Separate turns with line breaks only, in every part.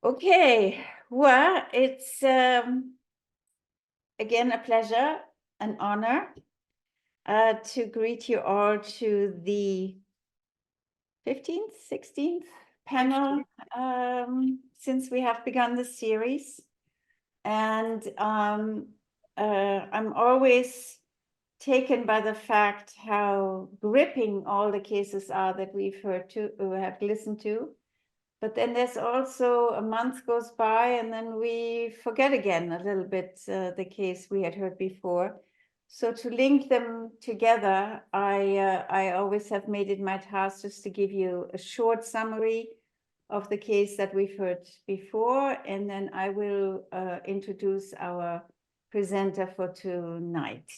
Okay, well, it's again a pleasure, an honor to greet you all to the 15th, 16th panel since we have begun the series. And I'm always taken by the fact how gripping all the cases are that we've have listened to. But then there's also a month goes by and then we forget again a little bit the case we had heard before. So to link them together, I always have made it my task just to give you a short summary of the case that we've heard before, and then I will introduce our presenter for tonight.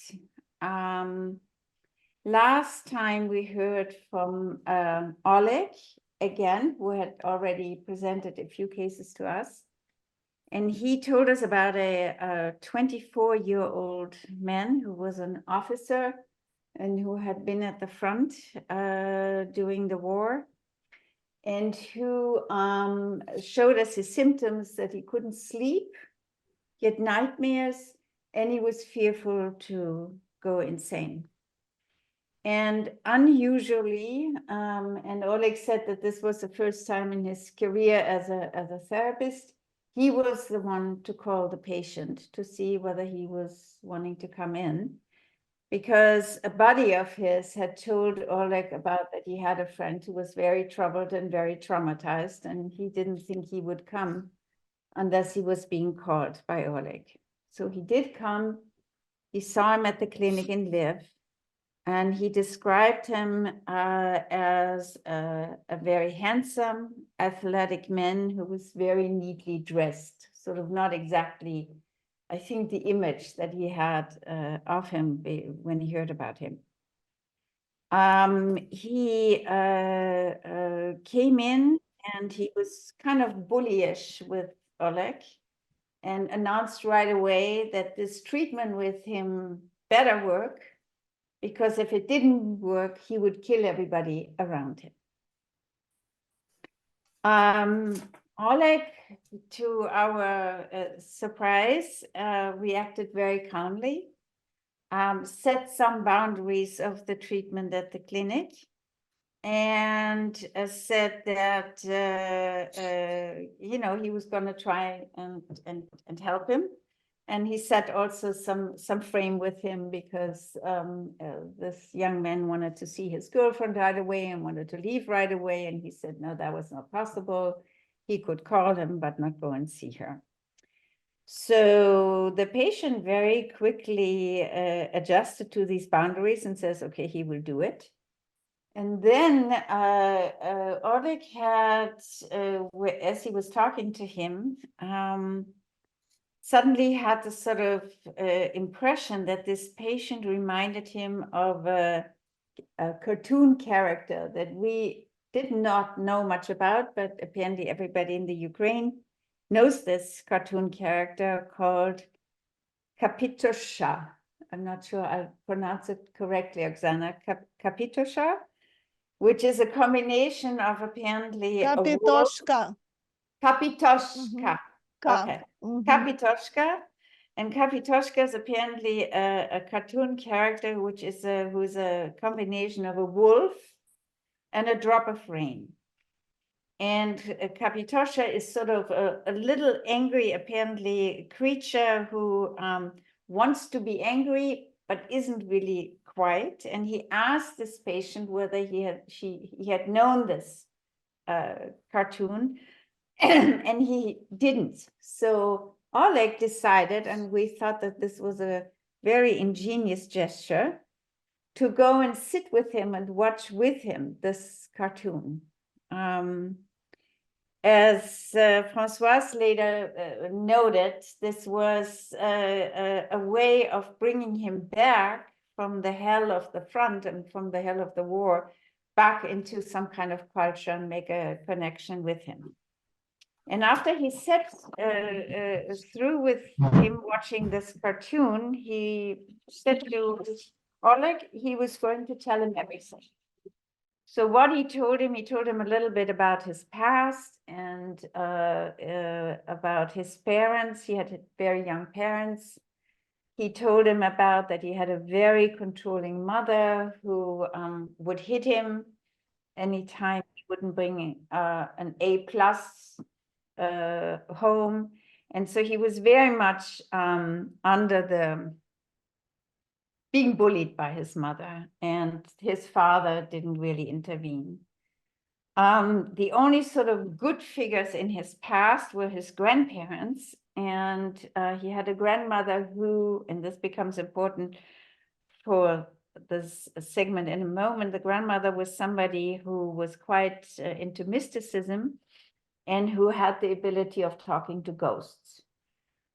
Last time we heard from Oleg, again, who had already presented a few cases to us. And he told us about a 24-year-old man who was an officer and who had been at the front during the war, and who showed us his symptoms that he couldn't sleep, he had nightmares, and he was fearful to go insane. And unusually, and Oleg said that this was the first time in his career as a therapist, he was the one to call the patient to see whether he was wanting to come in, because a buddy of his had told Oleg about that he had a friend who was very troubled and very traumatized, and he didn't think he would come unless he was being called by Oleg. So he did come. He saw him at the clinic in Lviv. And he described him as a very handsome, athletic man who was very neatly dressed, sort of not exactly, I think, the image that he had of him when he heard about him. He came in and he was kind of bullyish with Oleg and announced right away that this treatment with him better work, because if it didn't work, he would kill everybody around him. Oleg, to our surprise, reacted very calmly, set some boundaries of the treatment at the clinic, and said that he was going to try and help him. And he set also some frame with him, because this young man wanted to see his girlfriend right away and wanted to leave right away. And he said, no, that was not possible. He could call him, but not go and see her. So the patient very quickly adjusted to these boundaries and says, okay, he will do it. And then Oleg had, as he was talking to him, suddenly had the sort of impression that this patient reminded him of a cartoon character that we did not know much about, but apparently everybody in the Ukraine knows this cartoon character called Kapitosha. I'm not sure I'll pronounce it correctly, Oksana. Kapitosha, which is a combination of apparently
Kapitoshka.
Kapitoshka. Okay.
Mm-hmm.
Kapitoshka. And Kapitoshka is apparently a cartoon character who's a combination of a wolf and a drop of rain. And Kapitosha is sort of a little angry, apparently, creature who wants to be angry, but isn't really quite. And he asked this patient whether he had known this cartoon, and he didn't. So Oleg decided, and we thought that this was a very ingenious gesture, to go and sit with him and watch with him this cartoon. As Françoise later noted, this was a way of bringing him back from the hell of the front and from the hell of the war back into some kind of culture and make a connection with him. And after he sat through with him watching this cartoon, he said to Oleg he was going to tell him everything. So what he told him a little bit about his past and about his parents. He had very young parents. He told him about that he had a very controlling mother who would hit him anytime he wouldn't bring an A+ home. And so he was very much under the being bullied by his mother, and his father didn't really intervene. The only sort of good figures in his past were his grandparents, and he had a grandmother who, and this becomes important for this segment in a moment, the grandmother was somebody who was quite into mysticism and who had the ability of talking to ghosts.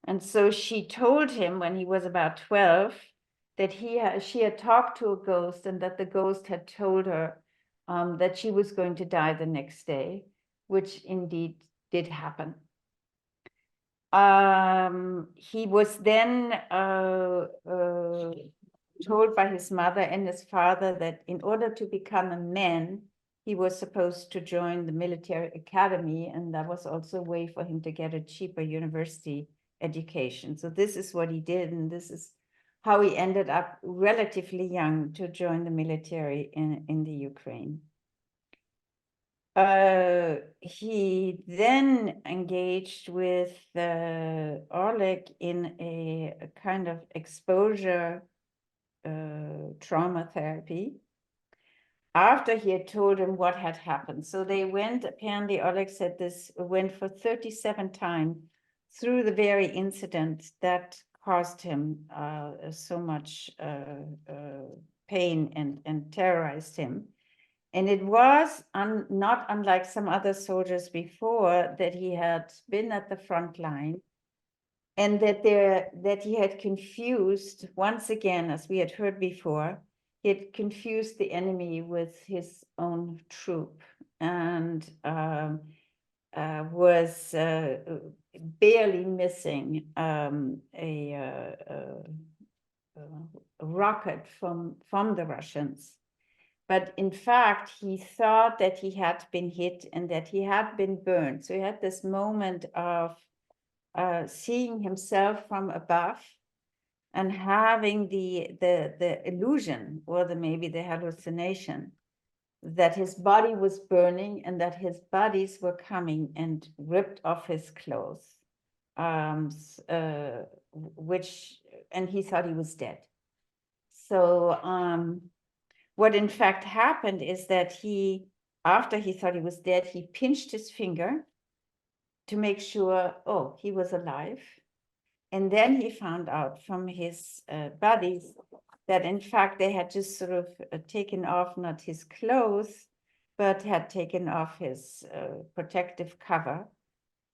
And so she told him when he was about 12 that she had talked to a ghost, and that the ghost had told her that she was going to die the next day, which indeed did happen. He was then told by his mother and his father that in order to become a man, he was supposed to join the military academy, and that was also a way for him to get a cheaper university education. So this is what he did, and this is how he ended up relatively young to join the military in the Ukraine. He then engaged with Oleg in a kind of exposure trauma therapy after he had told him what had happened. So they went, apparently Oleg said this, went for 37 times through the very incident that caused him so much pain and terrorized him. And it was not unlike some other soldiers before, that he had been at the front line, and that he had confused, once again, as we had heard before, he had confused the enemy with his own troop, and was barely missing a rocket from the Russians. But in fact, he thought that he had been hit and that he had been burned. So he had this moment of seeing himself from above and having the illusion, or maybe the hallucination, that his body was burning and that his buddies were coming and ripped off his clothes, and he thought he was dead. So what in fact happened is that after he thought he was dead, he pinched his finger to make sure, oh, he was alive. And then he found out from his buddies that in fact they had just sort of taken off not his clothes, but had taken off his protective cover,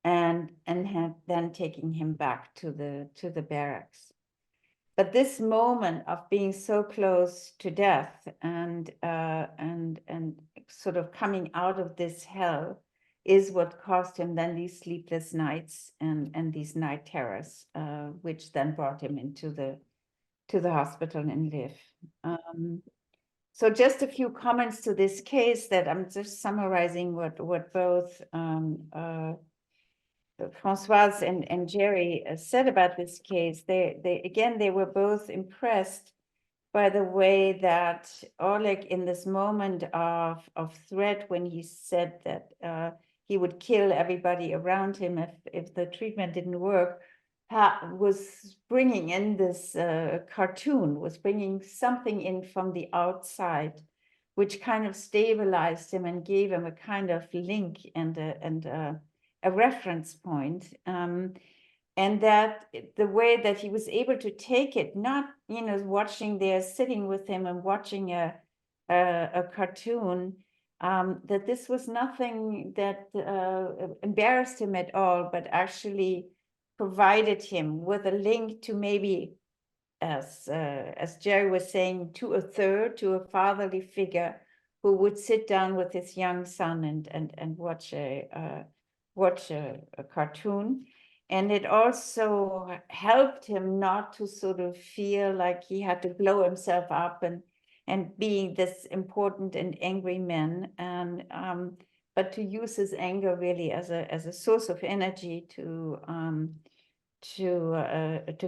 and had then taken him back to the barracks. But this moment of being so close to death and sort of coming out of this hell is what caused him then these sleepless nights and these night terrors, which then brought him into the hospital in Lviv. So just a few comments to this case that I'm just summarizing what both Françoise and Jerry said about this case. They were both impressed by the way that Oleg, in this moment of threat, when he said that he would kill everybody around him if the treatment didn't work, was bringing in this cartoon, was bringing something in from the outside, which kind of stabilized him and gave him a kind of link and a reference point. And that the way that he was able to take it, not, watching there, sitting with him and watching a cartoon, that this was nothing that embarrassed him at all, but actually provided him with a link to maybe, as Jerry was saying, to a fatherly figure who would sit down with his young son and watch a cartoon. And it also helped him not to sort of feel like he had to blow himself up and and being this important and angry man, and but to use his anger really as a source of energy to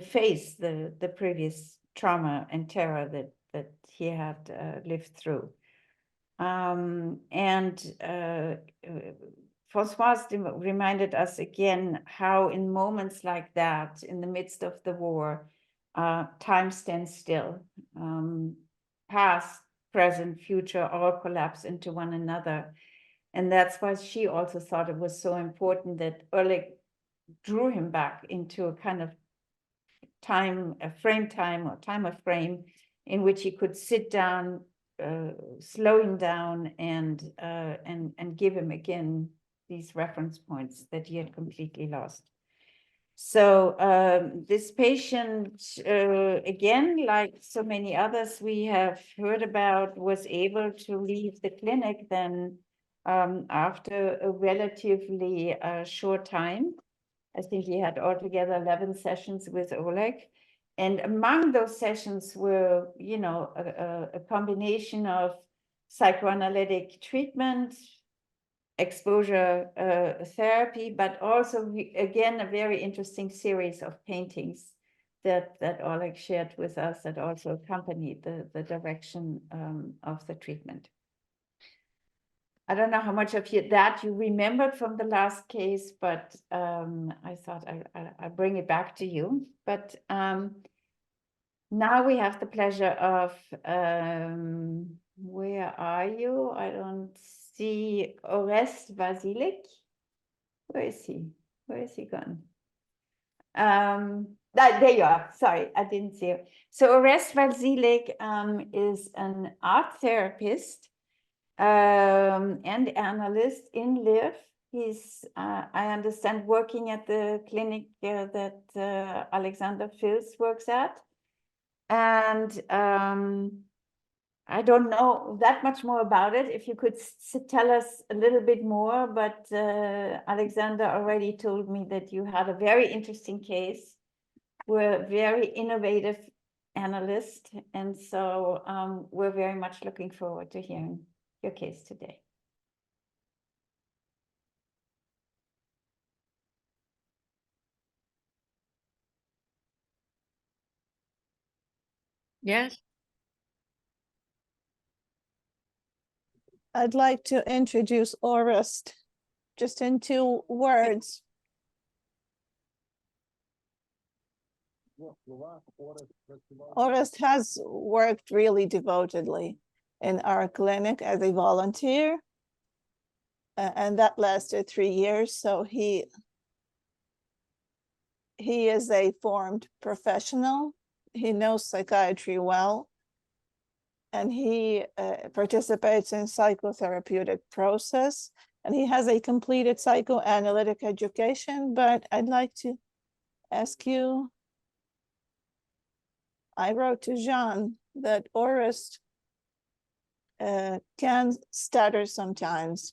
face the previous trauma and terror that he had lived through. Françoise reminded us again how in moments like that, in the midst of the war, time stands still. Past, present, future all collapse into one another. And that's why she also thought it was so important that Oleg drew him back into a kind of time, a frame time or time of frame in which he could sit down, slowing down and give him again these reference points that he had completely lost. So this patient, again, like so many others we have heard about, was able to leave the clinic then after a relatively short time. I think he had altogether 11 sessions with Oleg. And among those sessions were, you know, a combination of psychoanalytic treatment, exposure therapy, but also, again, a very interesting series of paintings that Oleg shared with us that also accompanied the direction of the treatment. I don't know how much of that you remembered from the last case, but I thought I'll bring it back to you. But now we have the pleasure of, where are you? I don't see Orest Vasilik. Where is he? Where is he gone? There you are. Sorry, I didn't see you. So Orest Vasilik is an art therapist and analyst in Lviv. He's, I understand, working at the clinic that Oleksandr Filts works at. And I don't know that much more about it. If you could tell us a little bit more, but Oleksandr already told me that you had a very interesting case. We're very innovative analyst, and so we're very much looking forward to hearing your case today.
Yes.
I'd like to introduce Orest just in 2 words. Orest has worked really devotedly in our clinic as a volunteer, and that lasted 3 years. So he is a formed professional. He knows psychiatry well, and he participates in psychotherapeutic process, and he has a completed psychoanalytic education. But I'd like to ask you, I wrote to Jeanne that Orest can stutter sometimes,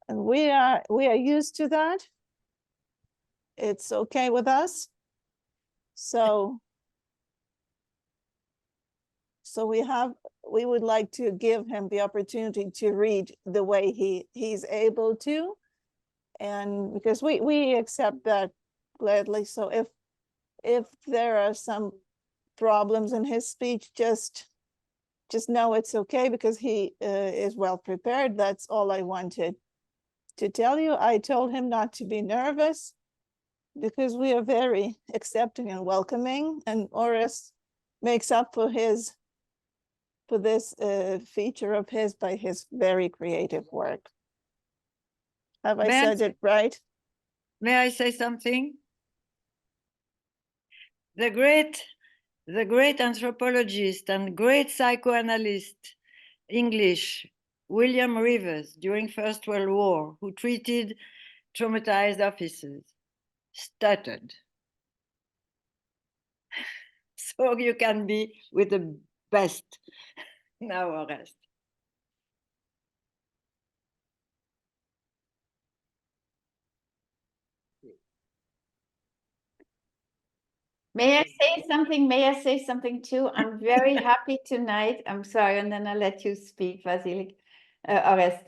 and we are used to that. It's okay with us. So we would like to give him the opportunity to read the way he's able to, and because we accept that gladly. So if there are some problems in his speech, just know it's okay, because he is well prepared. That's all I wanted to tell you. I told him not to be nervous, because we are very accepting and welcoming, and Orest makes up for this feature of his by his very creative work. Have I said it right?
May I say something? The great anthropologist and great psychoanalyst, English, William Rivers, during First World War, who treated traumatized officers, stuttered. So you can be with the best now, Orest.
May I say something? May I say something too? I'm very happy tonight. I'm sorry, and then I'll let you speak, Vasilik. Orest.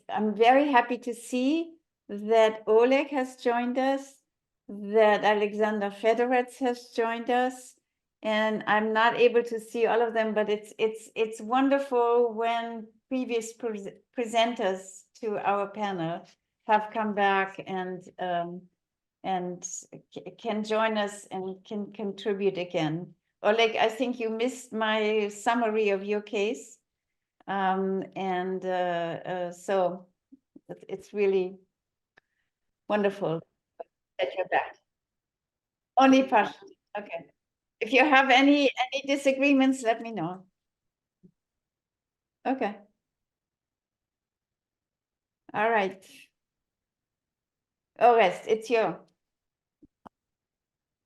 I'm very happy to see that Oleg has joined us, that Oleksandr Fedorets has joined us, and I'm not able to see all of them, but it's wonderful when previous presenters to our panel have come back and can join us and can contribute again. Oleg, I think you missed my summary of your case. So it's really wonderful that you're back. Only partially, okay. If you have any disagreements, let me know. Okay. All right. Orest, it's your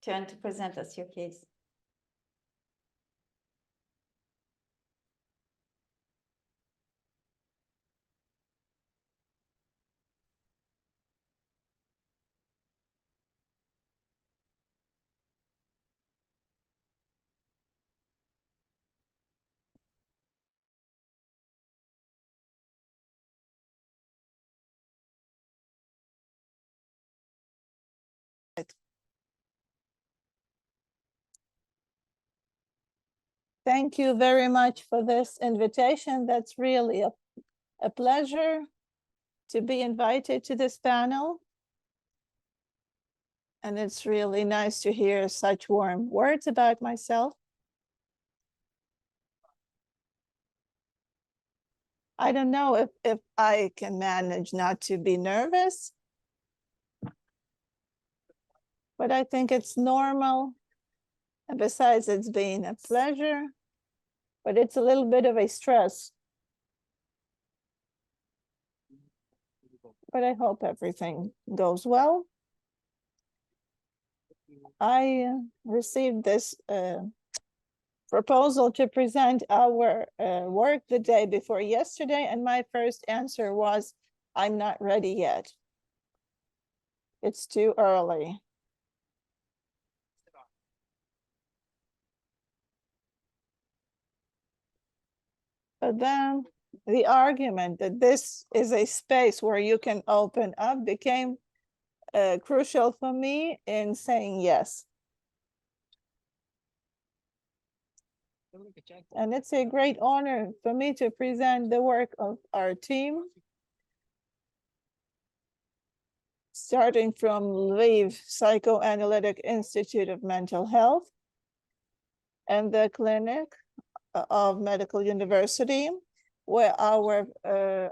turn to present us your case.
Thank you very much for this invitation. That's really a pleasure to be invited to this panel. And it's really nice to hear such warm words about myself. I don't know if I can manage not to be nervous, but I think it's normal. And besides, it's been a pleasure, but it's a little bit of a stress. But I hope everything goes well. I received this proposal to present our work the day before yesterday, and my first answer was, I'm not ready yet. It's too early. But then the argument that this is a space where you can open up became crucial for me in saying yes. And it's a great honor for me to present the work of our team, starting from Lviv Psychoanalytic Institute of Mental Health and the clinic of Medical University, where our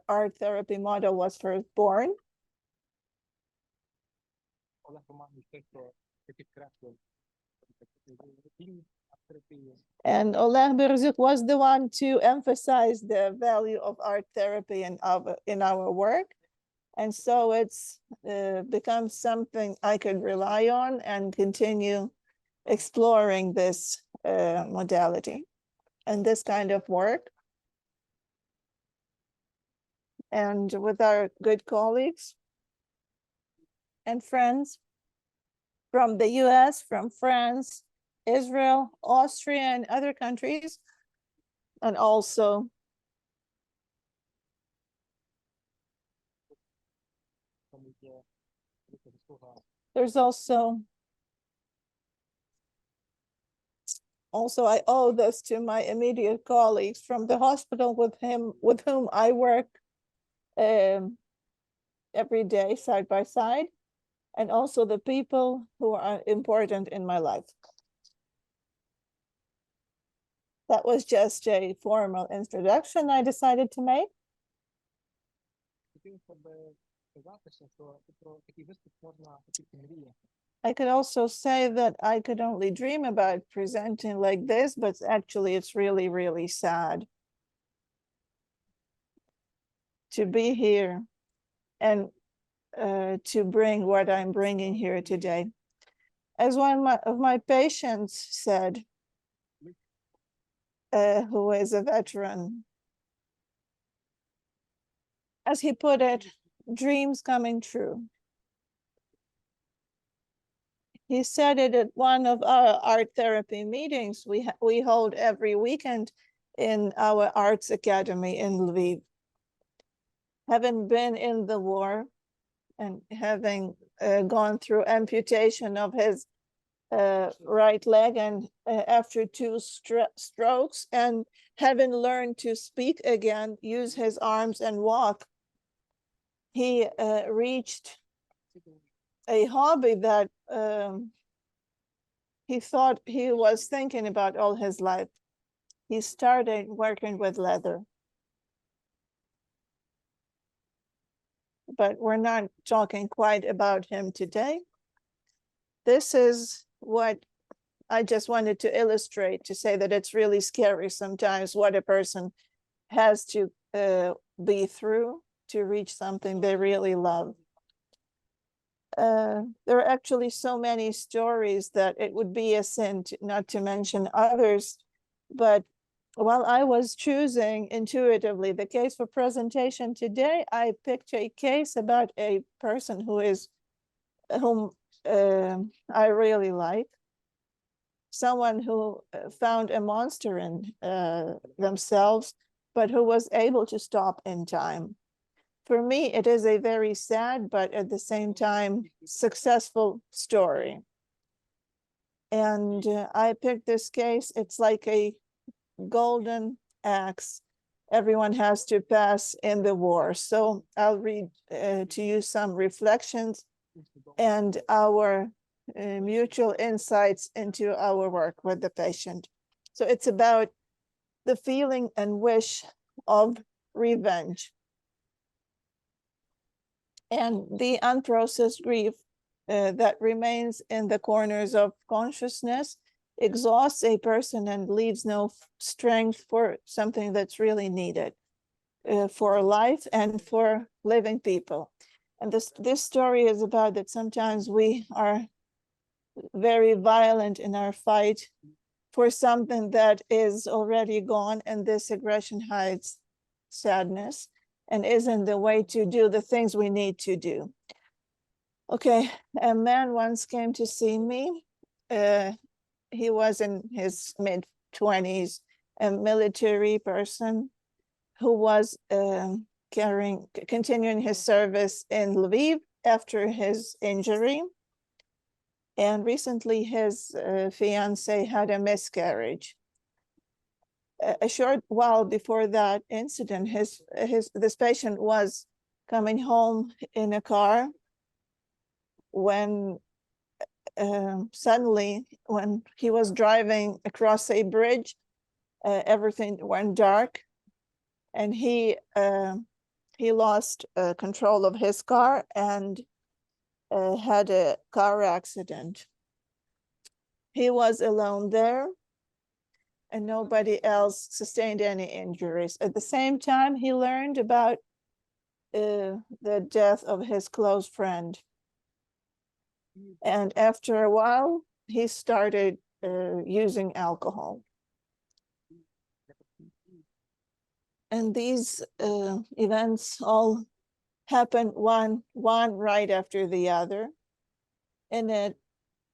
art therapy model was first born. And Oleg Berzuk was the one to emphasize the value of art therapy in our work. And so it's become something I could rely on and continue exploring this modality and this kind of work. And with our good colleagues and friends from the US, from France, Israel, Austria, and other countries. And also there's also I owe this to my immediate colleagues from the hospital with whom I work every day side by side, and also the people who are important in my life. That was just a formal introduction I decided to make. I could also say that I could only dream about presenting like this, but actually it's really, really sad to be here and to bring what I'm bringing here today. As one of my patients said, who is a veteran, as he put it, dreams coming true. he said it at one of our art therapy meetings we hold every weekend in our arts academy in Lviv. Having been in the war and having gone through amputation of his right leg and after two strokes, and having learned to speak again, use his arms and walk, he reached a hobby that he thought he was thinking about all his life. He started working with leather. But we're not talking quite about him today. This is what I just wanted to illustrate, to say that it's really scary sometimes what a person has to be through to reach something they really love. There are actually so many stories that it would be a sin not to mention others, but while I was choosing intuitively the case for presentation today, I picked a case about a person whom I really like, someone who found a monster in themselves, but who was able to stop in time. For me, it is a very sad, but at the same time, successful story. And I picked this case. It's like a golden axe everyone has to pass in the war. So I'll read to you some reflections and our mutual insights into our work with the patient. So it's about the feeling and wish of revenge and the unprocessed grief that remains in the corners of consciousness, exhausts a person and leaves no strength for something that's really needed for life and for living people. And this story is about that sometimes we are very violent in our fight for something that is already gone, and this aggression hides sadness and isn't the way to do the things we need to do. Okay, a man once came to see me. He was in his mid-20s, a military person who was continuing his service in Lviv after his injury. And recently his fiancée had a miscarriage. A short while before that incident, this patient was coming home in a car when suddenly, when he was driving across a bridge, everything went dark, and he lost control of his car and had a car accident. He was alone there, and nobody else sustained any injuries. At the same time, he learned about the death of his close friend. And after a while, he started using alcohol. And these events all happened one right after the other in a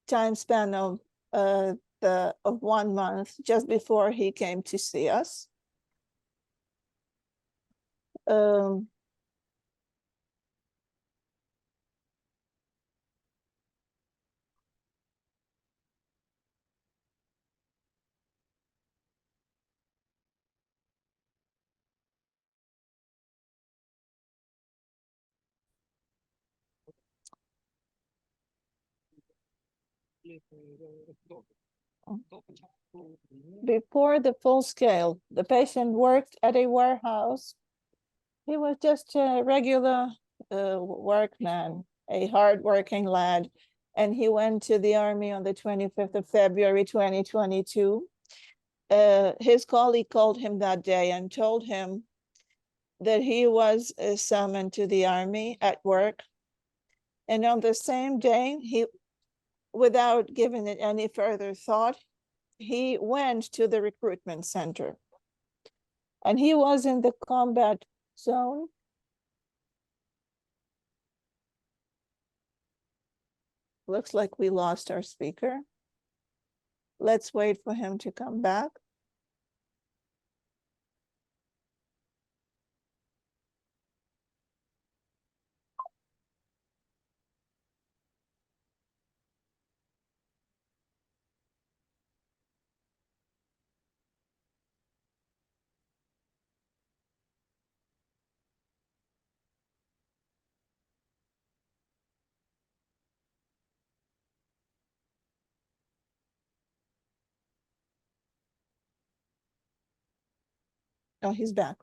time span of 1 month, just before he came to see us. Before the full scale, the patient worked at a warehouse. He was just a regular workman, a hardworking lad, and he went to the army on the 25th of February, 2022. His colleague called him that day and told him that he was summoned to the army at work. And on the same day, he, without giving it any further thought, he went to the recruitment center. And he was in the combat zone. looks like we lost our speaker. Let's wait for him to come back. Oh, he's back.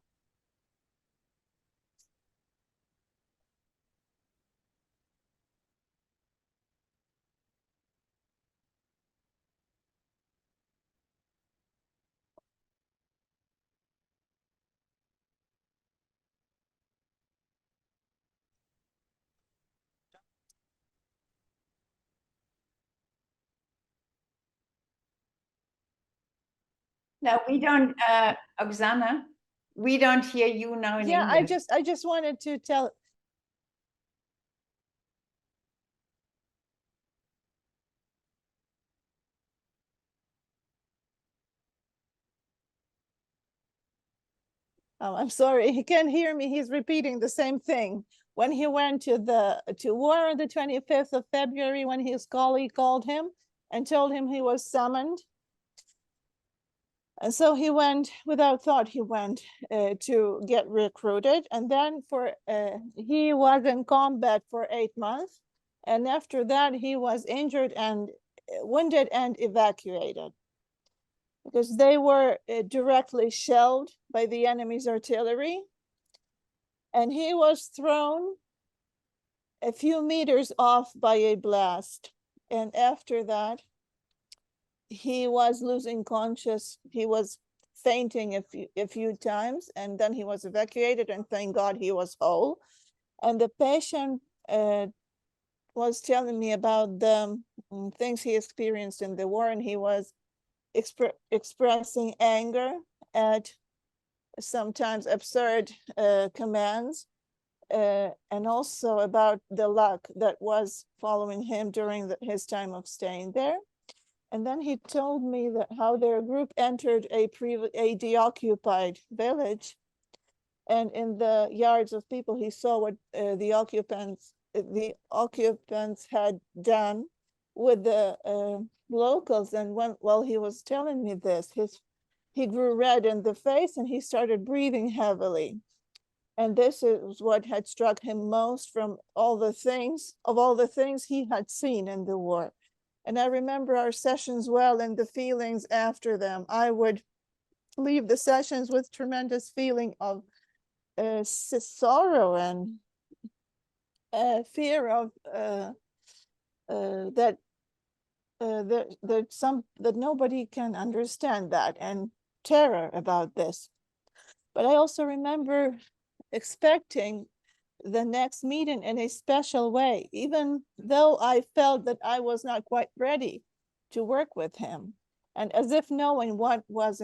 No, we don't, Oksana, we don't hear you now in
Yeah,
English.
I just wanted to tell. Oh, I'm sorry, he can't hear me. He's repeating the same thing. When he went to war on the 25th of February, when his colleague called him and told him he was summoned. And so he went, without thought, he went to get recruited. And then he was in combat for 8 months. And after that, he was injured and wounded and evacuated, because they were directly shelled by the enemy's artillery. And he was thrown a few meters off by a blast. And after that, he was losing conscious. He was fainting a few times, and then he was evacuated, and thank God he was whole. And the patient was telling me about the things he experienced in the war, and he was expressing anger at sometimes absurd commands, and also about the luck that was following him during his time of staying there. And then he told me that how their group entered a deoccupied village, and in the yards of people, he saw what the occupants had done with the locals. And while he was telling me this, he grew red in the face and he started breathing heavily. And this is what had struck him most from all the things he had seen in the war. And I remember our sessions well and the feelings after them. I would leave the sessions with tremendous feeling of sorrow and fear of that nobody can understand that, and terror about this. But I also remember expecting the next meeting in a special way, even though I felt that I was not quite ready to work with him, and as if knowing what was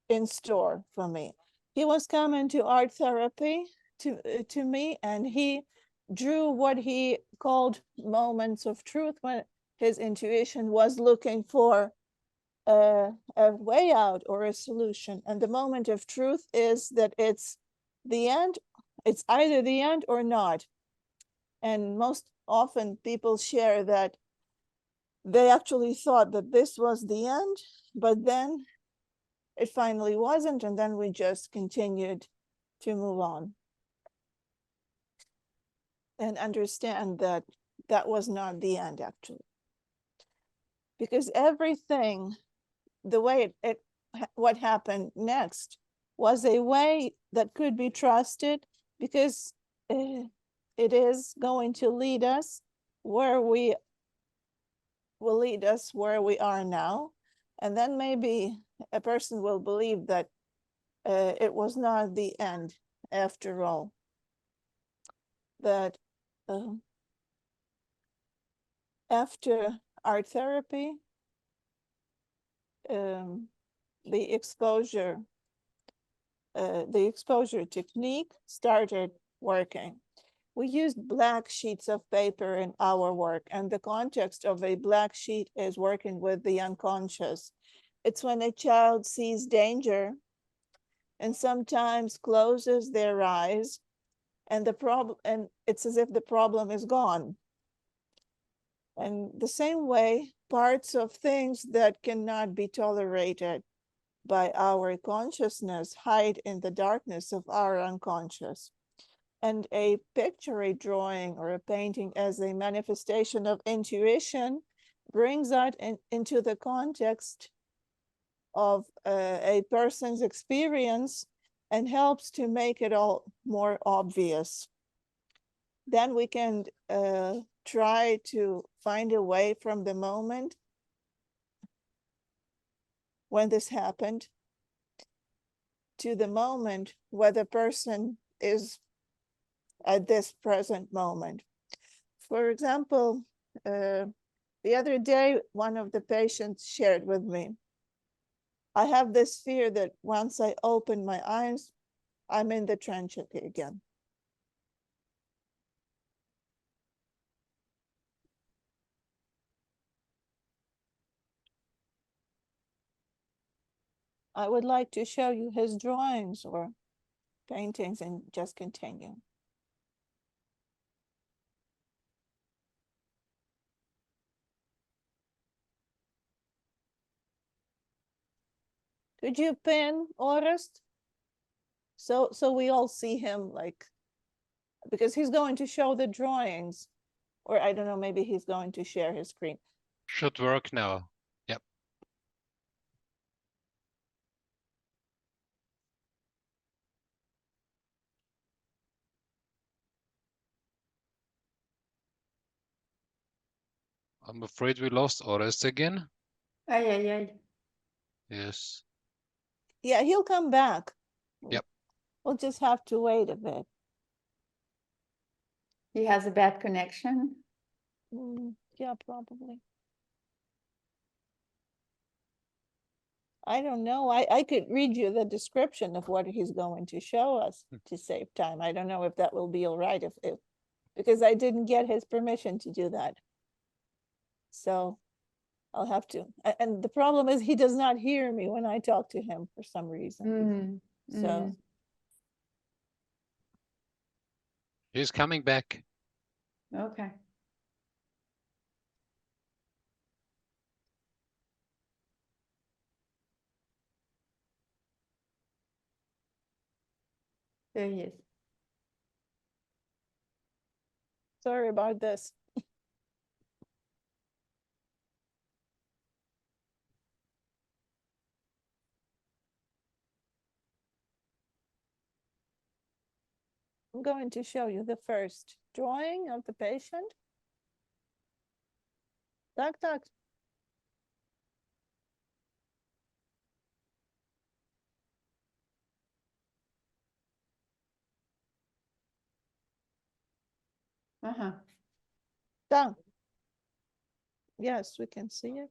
in store for me. He was coming to art therapy to me, and he drew what he called moments of truth, when his intuition was looking for a way out or a solution. And the moment of truth is that it's the end. It's either the end or not. And most often people share that they actually thought that this was the end, but then it finally wasn't, and then we just continued to move on and understand that that was not the end, actually. Because everything, the way what happened next was a way that could be trusted, because it is going to lead us where we are now. And then maybe a person will believe that it was not the end after all. That after art therapy, the exposure technique started working. We used black sheets of paper in our work, and the context of a black sheet is working with the unconscious. It's when a child sees danger and sometimes closes their eyes, and it's as if the problem is gone. And the same way, parts of things that cannot be tolerated by our consciousness hide in the darkness of our unconscious. And a picture, a drawing, or a painting as a manifestation of intuition brings that into the context of a person's experience and helps to make it all more obvious. Then we can try to find a way from the moment when this happened to the moment where the person is at this present moment. For example, the other day, one of the patients shared with me, I have this fear that once I open my eyes, I'm in the trench again. I would like to show you his drawings or paintings and just continue. Could you pin Orest? So we all see him, like, because he's going to show the drawings, or I don't know, maybe he's going to share his screen.
Should work now. Yep. I'm afraid we lost Orest again.
Ay, ay, ay.
Yes.
Yeah, he'll come back.
Yep.
We'll just have to wait a bit.
He has a bad connection.
Yeah, probably. I don't know. I could read you the description of what he's going to show us to save time. I don't know if that will be all right if because I didn't get his permission to do that. So I'll have to. And the problem is he does not hear me when I talk to him for some reason. So
He's coming back.
Okay. There he is.
sorry about this. I'm going to show you the first drawing of the patient. Tak, tak.
Uh-huh.
Done. Yes, we can see it.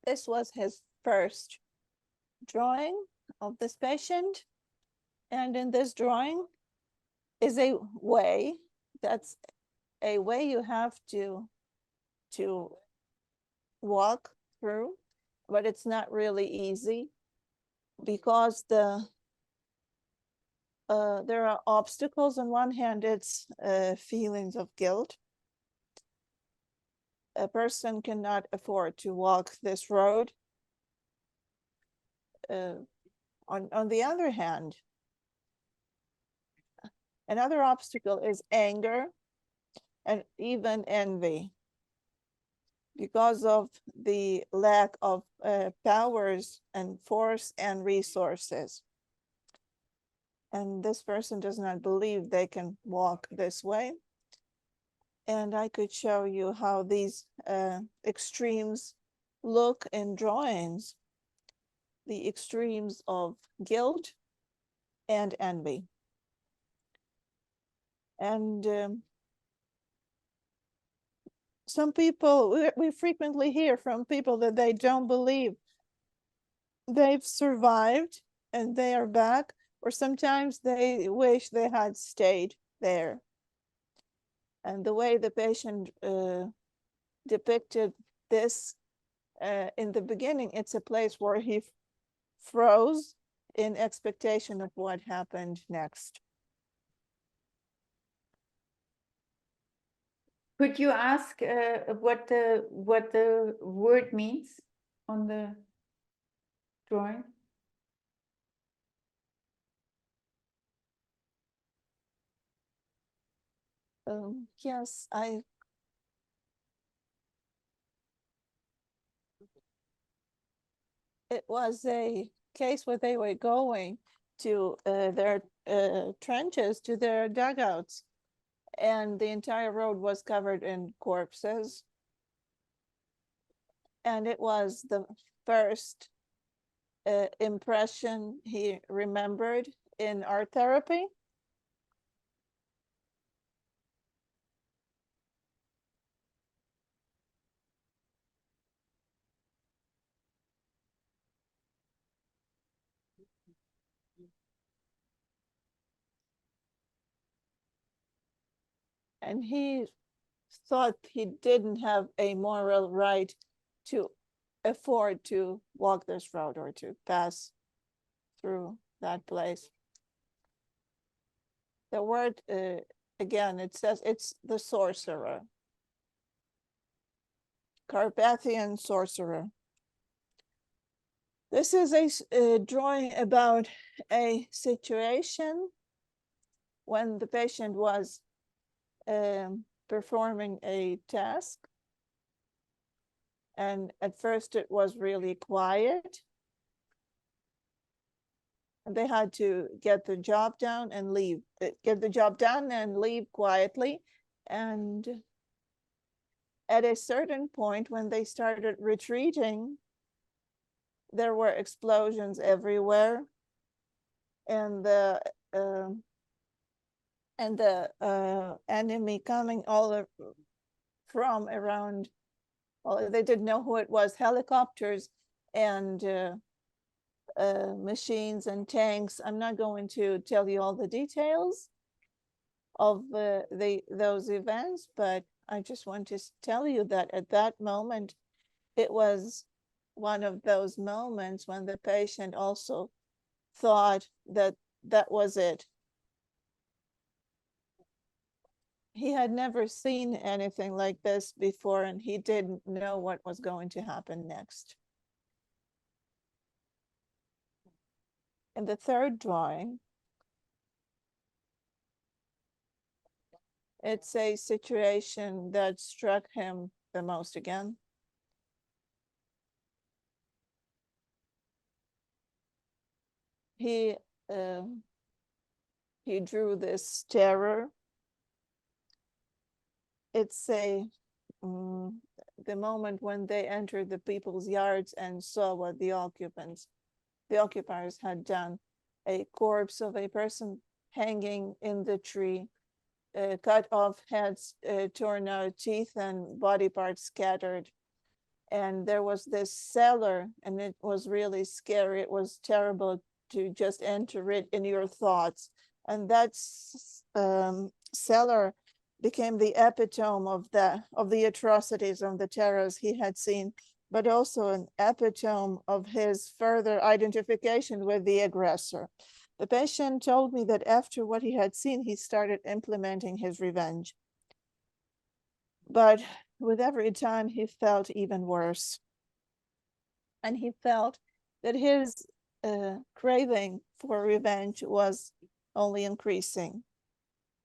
This was his first drawing of this patient. And in this drawing is a way, that's a way you have to walk through, but it's not really easy because there are obstacles. On one hand, it's feelings of guilt. A person cannot afford to walk this road. On the other hand, another obstacle is anger and even envy because of the lack of powers and force and resources. And this person does not believe they can walk this way. And I could show you how these extremes look in drawings, the extremes of guilt and envy. And some people, we frequently hear from people that they don't believe they've survived and they are back, or sometimes they wish they had stayed there. And the way the patient depicted this in the beginning, it's a place where he froze in expectation of what happened next.
Could you ask what the word means on the drawing?
Yes, it was a case where they were going to their trenches, to their dugouts, and the entire road was covered in corpses. And it was the first impression he remembered in art therapy. And he thought he didn't have a moral right to afford to walk this road or to pass through that place. The word, again, it says it's the sorcerer, Carpathian sorcerer. This is a drawing about a situation when the patient was performing a task. And at first it was really quiet. And they had to get the job done and leave, quietly. And at a certain point, when they started retreating, there were explosions everywhere. And the enemy coming all from around, well, they didn't know who it was, helicopters and machines and tanks. I'm not going to tell you all the details of those events, but I just want to tell you that at that moment, it was one of those moments when the patient also thought that that was it. He had never seen anything like this before, and he didn't know what was going to happen next. In the third drawing, it's a situation that struck him the most again. He drew this terror. It's the moment when they entered the people's yards and saw what the occupiers had done. A corpse of a person hanging in the tree, cut off heads, torn out teeth, and body parts scattered. And there was this cellar, and it was really scary. It was terrible to just enter it in your thoughts. And that cellar became the epitome of the atrocities, of the terrors he had seen, but also an epitome of his further identification with the aggressor. The patient told me that after what he had seen, he started implementing his revenge. But with every time, he felt even worse. And he felt that his craving for revenge was only increasing,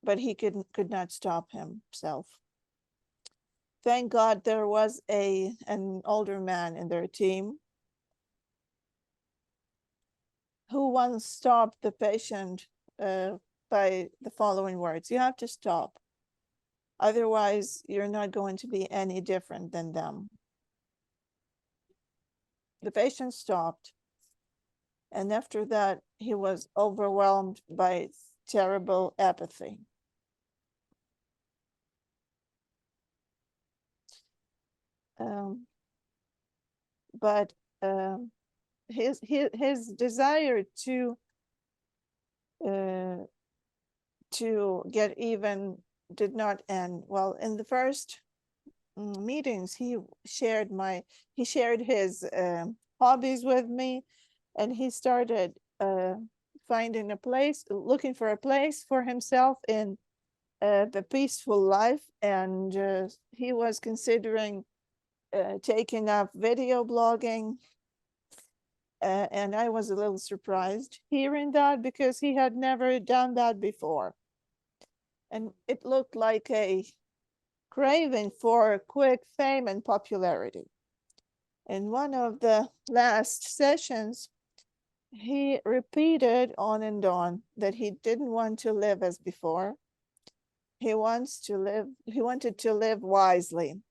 but he could not stop himself. Thank God there was an older man in their team who once stopped the patient by the following words: "You have to stop. Otherwise, you're not going to be any different than them." The patient stopped. And after that, he was overwhelmed by terrible apathy. But his desire to to get even did not end. Well, in the first meetings, he shared his hobbies with me, and he started finding a place, looking for a place for himself in the peaceful life, and he was considering taking up video blogging. And I was a little surprised hearing that, because he had never done that before. And it looked like a craving for quick fame and popularity. In one of the last sessions, he repeated on and on that he didn't want to live as before. He wanted to live wisely.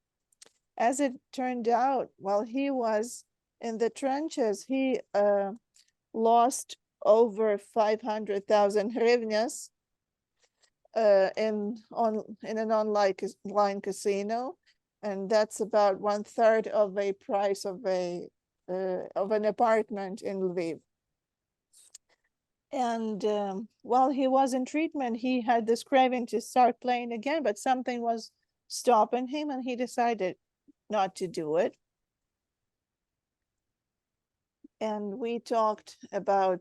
As it turned out, while he was in the trenches, he lost over 500,000 hryvnias in an online casino, and that's about 1/3 of a price of an apartment in Lviv. And while he was in treatment, he had this craving to start playing again, but something was stopping him, and he decided not to do it. And we talked about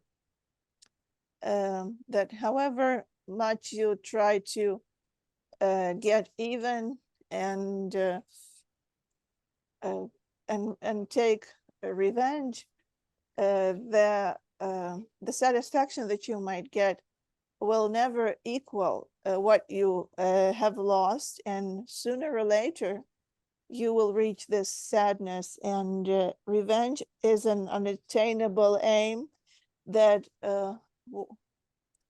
that however much you try to get even and take revenge, the satisfaction that you might get will never equal what you have lost, and sooner or later you will reach this sadness. And revenge is an unattainable aim that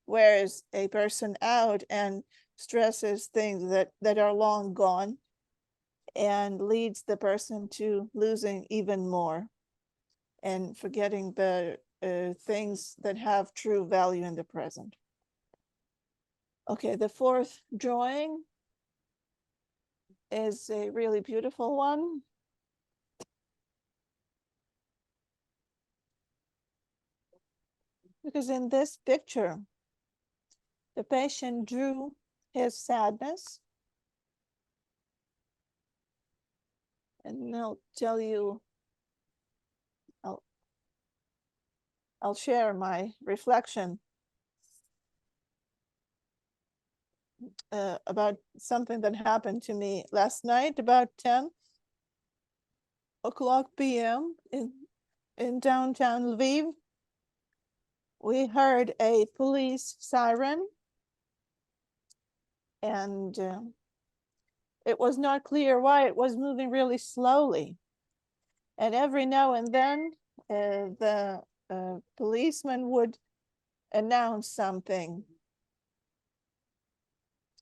wears a person out and stresses things that are long gone, and leads the person to losing even more and forgetting the things that have true value in the present. Okay, the fourth drawing is a really beautiful one. Because in this picture, the patient drew his sadness. And I'll tell you, I'll share my reflection about something that happened to me last night about 10:00 p.m. in downtown Lviv. We heard a police siren, and it was not clear why it was moving really slowly. And every now and then, the policeman would announce something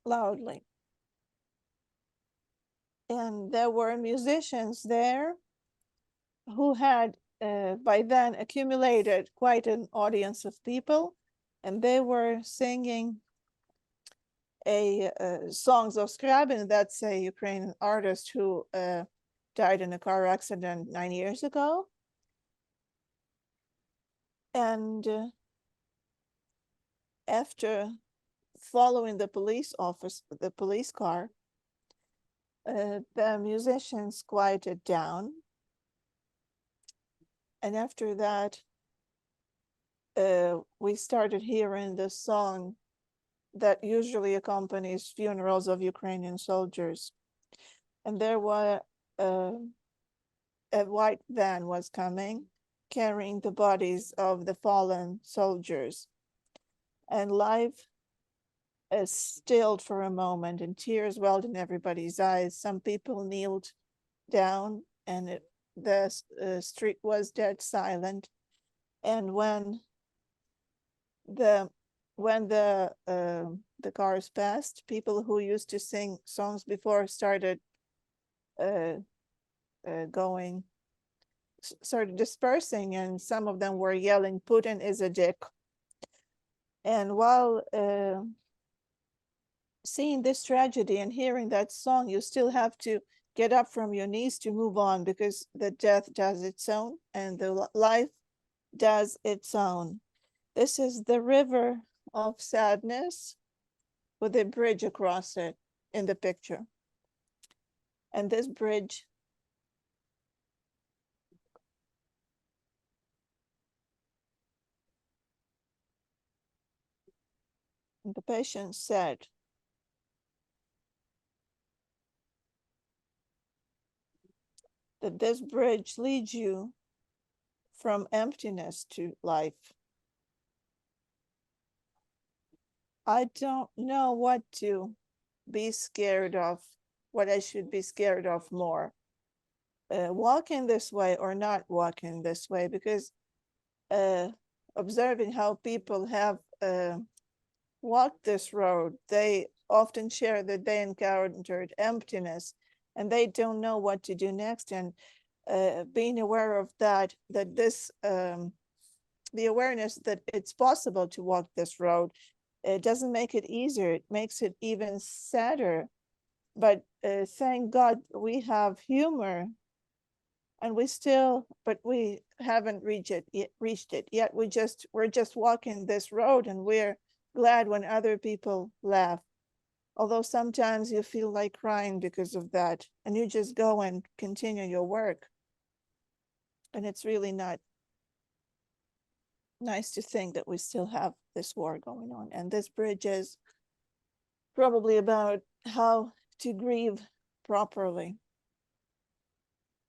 loudly. And there were musicians there who had by then accumulated quite an audience of people, and they were singing songs of Scriabin. That's a Ukrainian artist who died in a car accident 9 years ago. And after following the police car, the musicians quieted down. And after that, we started hearing the song that usually accompanies funerals of Ukrainian soldiers. And there were a white van was coming, carrying the bodies of the fallen soldiers. And life stilled for a moment, and tears welled in everybody's eyes. Some people kneeled down, and the street was dead silent. And when the cars passed, people who used to sing songs before started dispersing, and some of them were yelling, "Putin is a dick." And while seeing this tragedy and hearing that song, you still have to get up from your knees to move on, because the death does its own and the life does its own. This is the river of sadness with a bridge across it in the picture. And this bridge the patient said that this bridge leads you from emptiness to life. I don't know what to be scared of, what I should be scared of more. Walking this way or not walking this way, because observing how people have walked this road, they often share that they encountered emptiness and they don't know what to do next. And being aware of that this, the awareness that it's possible to walk this road, it doesn't make it easier, it makes it even sadder. But thank God we have humor, and we haven't reached it yet. We're just walking this road, and we're glad when other people laugh. Although sometimes you feel like crying because of that, and you just go and continue your work. And it's really not nice to think that we still have this war going on. And this bridge is probably about how to grieve properly.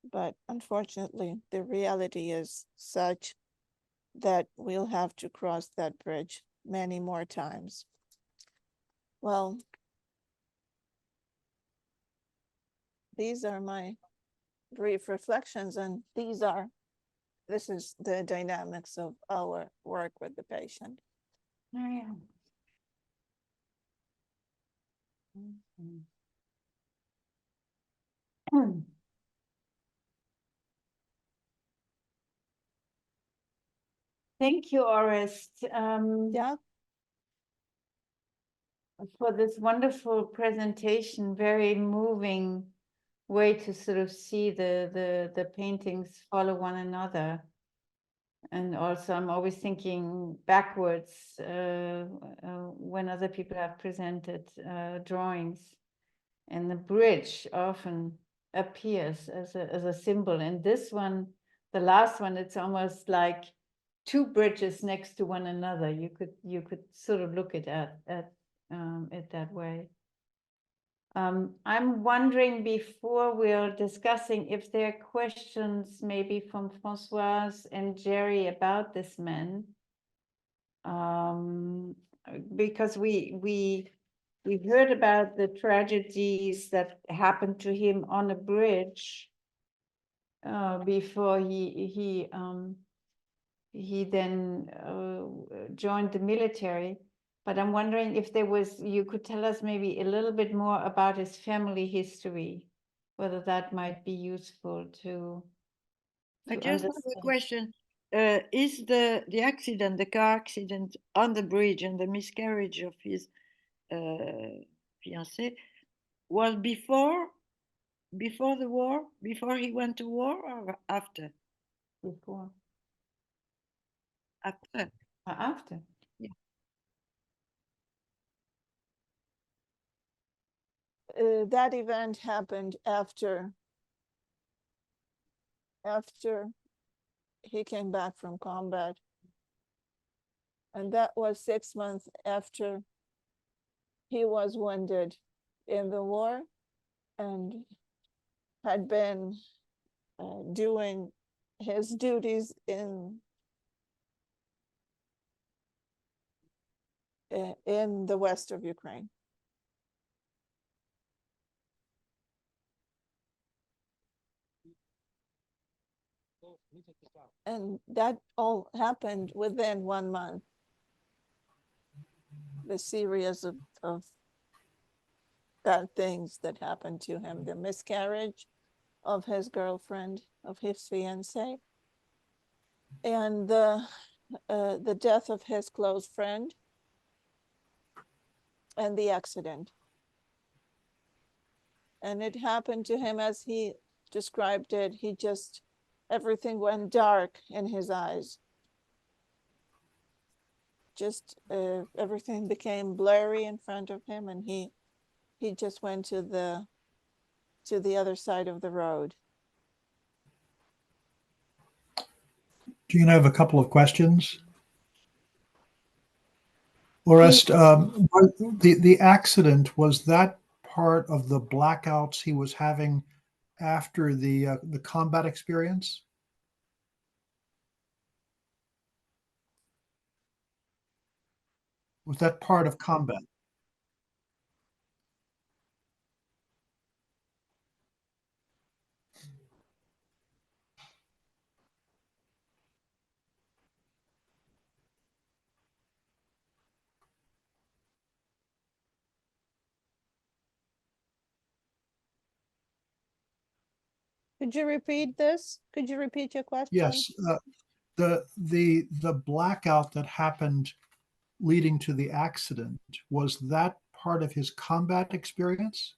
But unfortunately, the reality is such that we'll have to cross that bridge many more times. Well, these are my brief reflections, and this is the dynamics of our work with the patient.
Oh, yeah. Mhm. Thank you, Orest,
Yeah,
for this wonderful presentation. Very moving way to sort of see the paintings follow one another. And also, I'm always thinking backwards when other people have presented drawings, and the bridge often appears as a symbol. And this one, the last one, it's almost like two bridges next to one another. You could sort of look at it that way. I'm wondering, before we're discussing, if there are questions maybe from Françoise and Jerry about this man. Because we heard about the tragedies that happened to him on a bridge before he then joined the military. But I'm wondering if you could tell us maybe a little bit more about his family history, whether that might be useful to
I just have a
understand.
question. Is the accident, the car accident on the bridge and the miscarriage of his fiancée was before the war, before he went to war, or after?
Before.
After.
After.
that event happened after he came back from combat. And that was 6 months after he was wounded in the war and had been doing his duties in the west of Ukraine. And that all happened within 1 month. The series of bad things that happened to him, the miscarriage of his girlfriend, of his fiancée, and the death of his close friend, and the accident. And it happened to him as he described it. Everything went dark in his eyes. just everything became blurry in front of him, and he just went to the other side of the road.
Jeanne, I have a couple of questions. Orest, the accident, was that part of the blackouts he was having after the combat experience? Was that part of combat?
Could you repeat this? Could you repeat your question?
Yes. The blackout that happened leading to the accident, was that part of his combat experience?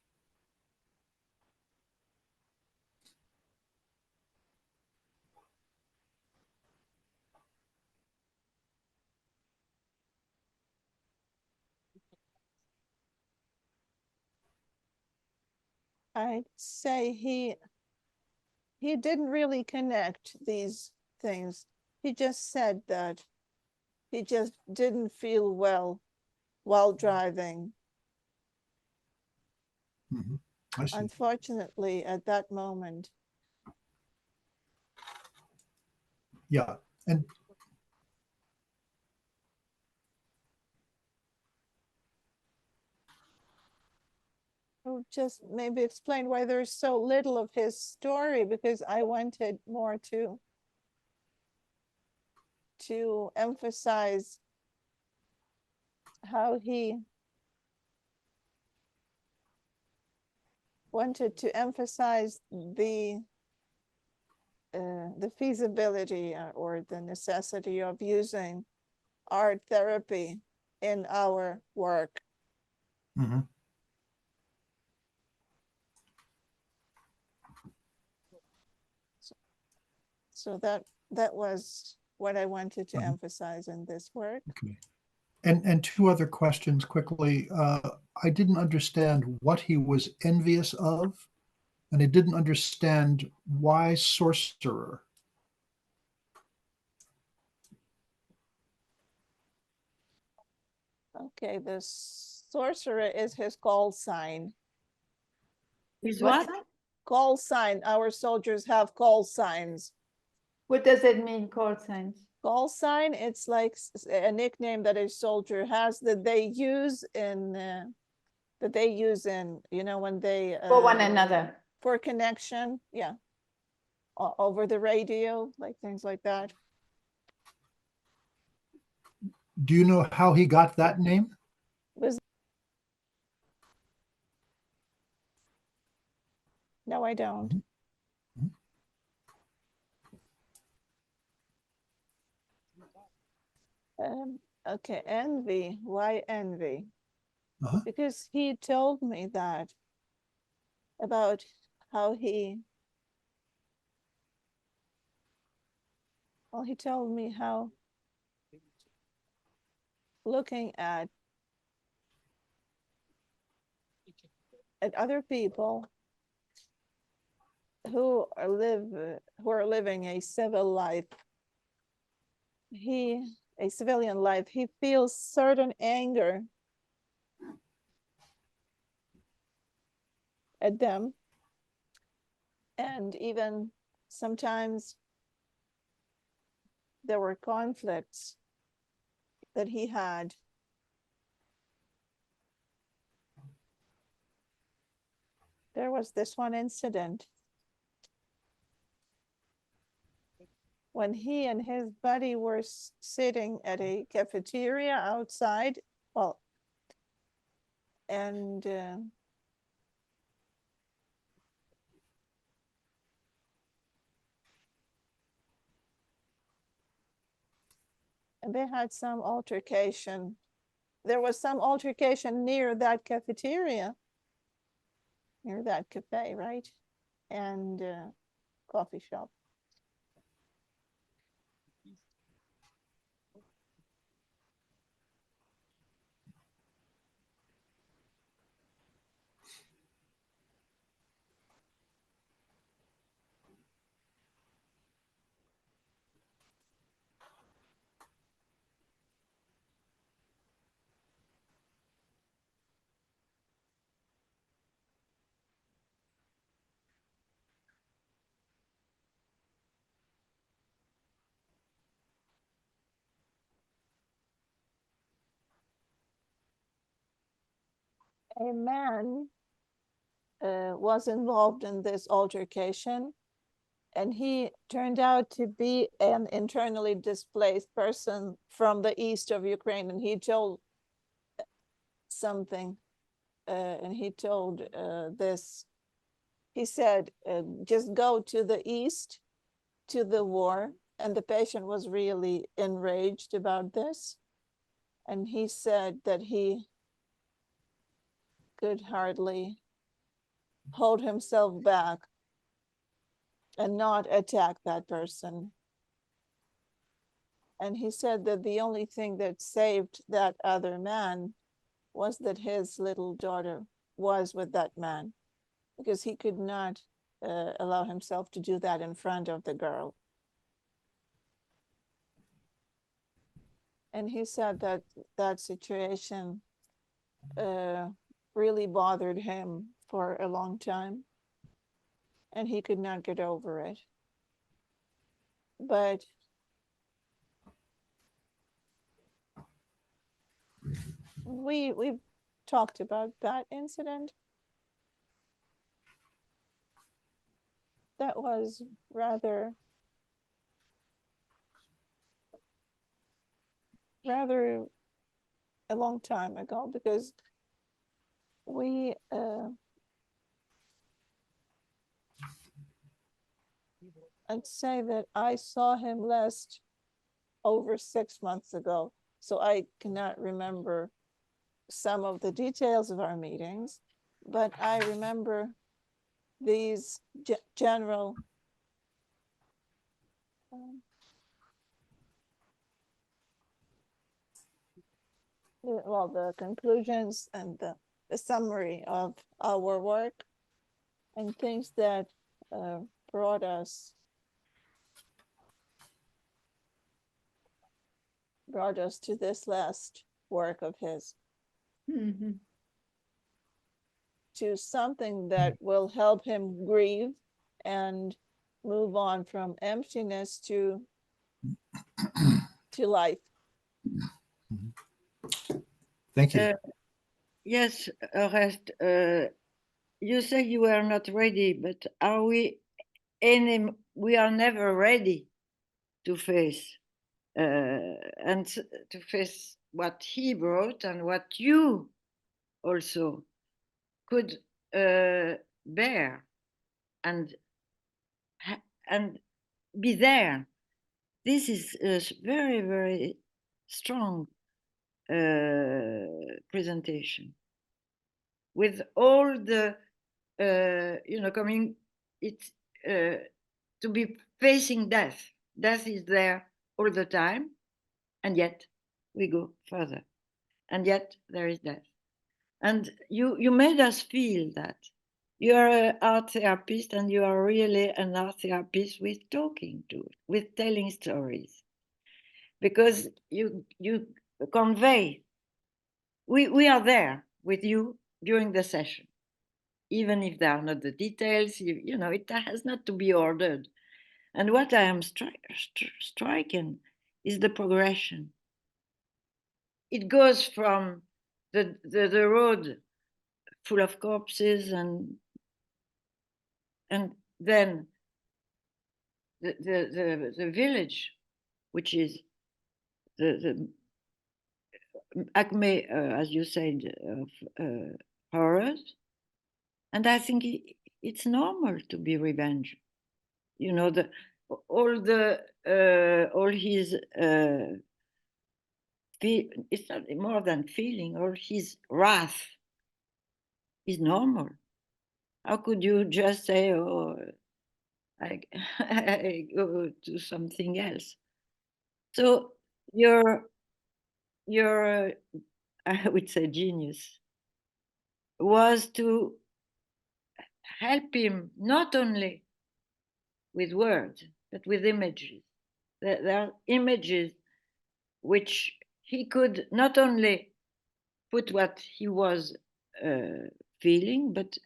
I'd say he didn't really connect these things. He just said that he just didn't feel well while driving.
Mm-hmm. I see.
Unfortunately, at that moment.
Yeah. And
Oh, just maybe explain why there's so little of his story, because I wanted more to emphasize how he wanted to emphasize the feasibility or the necessity of using art therapy in our work.
mm-hmm.
So that was what I wanted to
Mhm.
emphasize in this work.
Okay. And two other questions quickly. I didn't understand what he was envious of, and I didn't understand why sorcerer.
Okay, the sorcerer is his call sign.
Is
What?
what?
Call sign. Our soldiers have call signs.
What does it mean, call signs?
Call sign, it's like a nickname that a soldier has that they use in when they
For one another.
for connection, yeah, over the radio, like things like that.
Do you know how he got that name?
No, I don't. Okay, envy. Why envy?
Uh-huh.
Because he told me that about how he told me how looking at other people who are living a civil life, a civilian life, he feels certain anger at them, and even sometimes there were conflicts that he had. There was this one incident when he and his buddy were sitting at a cafeteria outside, well, and they had some altercation. There was some altercation near that cafeteria, near that cafe, right? And coffee shop. a man was involved in this altercation, and he turned out to be an internally displaced person from the east of Ukraine, and he told something, and he told this. He said, just go to the east to the war, and the patient was really enraged about this. And he said that he could hardly hold himself back and not attack that person. And he said that the only thing that saved that other man was that his little daughter was with that man, because he could not allow himself to do that in front of the girl. And he said that that situation really bothered him for a long time, and he could not get over it. But we've talked about that incident. That was rather a long time ago, because we I'd say that I saw him last over 6 months ago, so I cannot remember some of the details of our meetings, but I remember these general well, the conclusions and the summary of our work, and things that brought us to this last work of his, to something that will help him grieve and move on from emptiness to life.
Thank you.
Yes, Orest, you say you are not ready, but are we we are never ready to face and to face what he brought and what you also could bear and be there. This is a very, very strong presentation with all the coming. It's to be facing death. Death is there all the time, and yet we go further, and yet there is death. And you made us feel that you are an art therapist, and you are really an art therapist with talking to it, with telling stories, because you convey. We are there with you during the session, even if there are not the details. It has not to be ordered. And what I am striking is the progression. It goes from the road full of corpses, and then the village, which is the acme, as you said, of horrors. And I think it's normal to be revenge. All his it's not more than feeling, all his wrath is normal. How could you just say, oh, I go to something else? So your I would say genius was to help him not only with words, but with images. There are images which he could not only put what he was feeling, but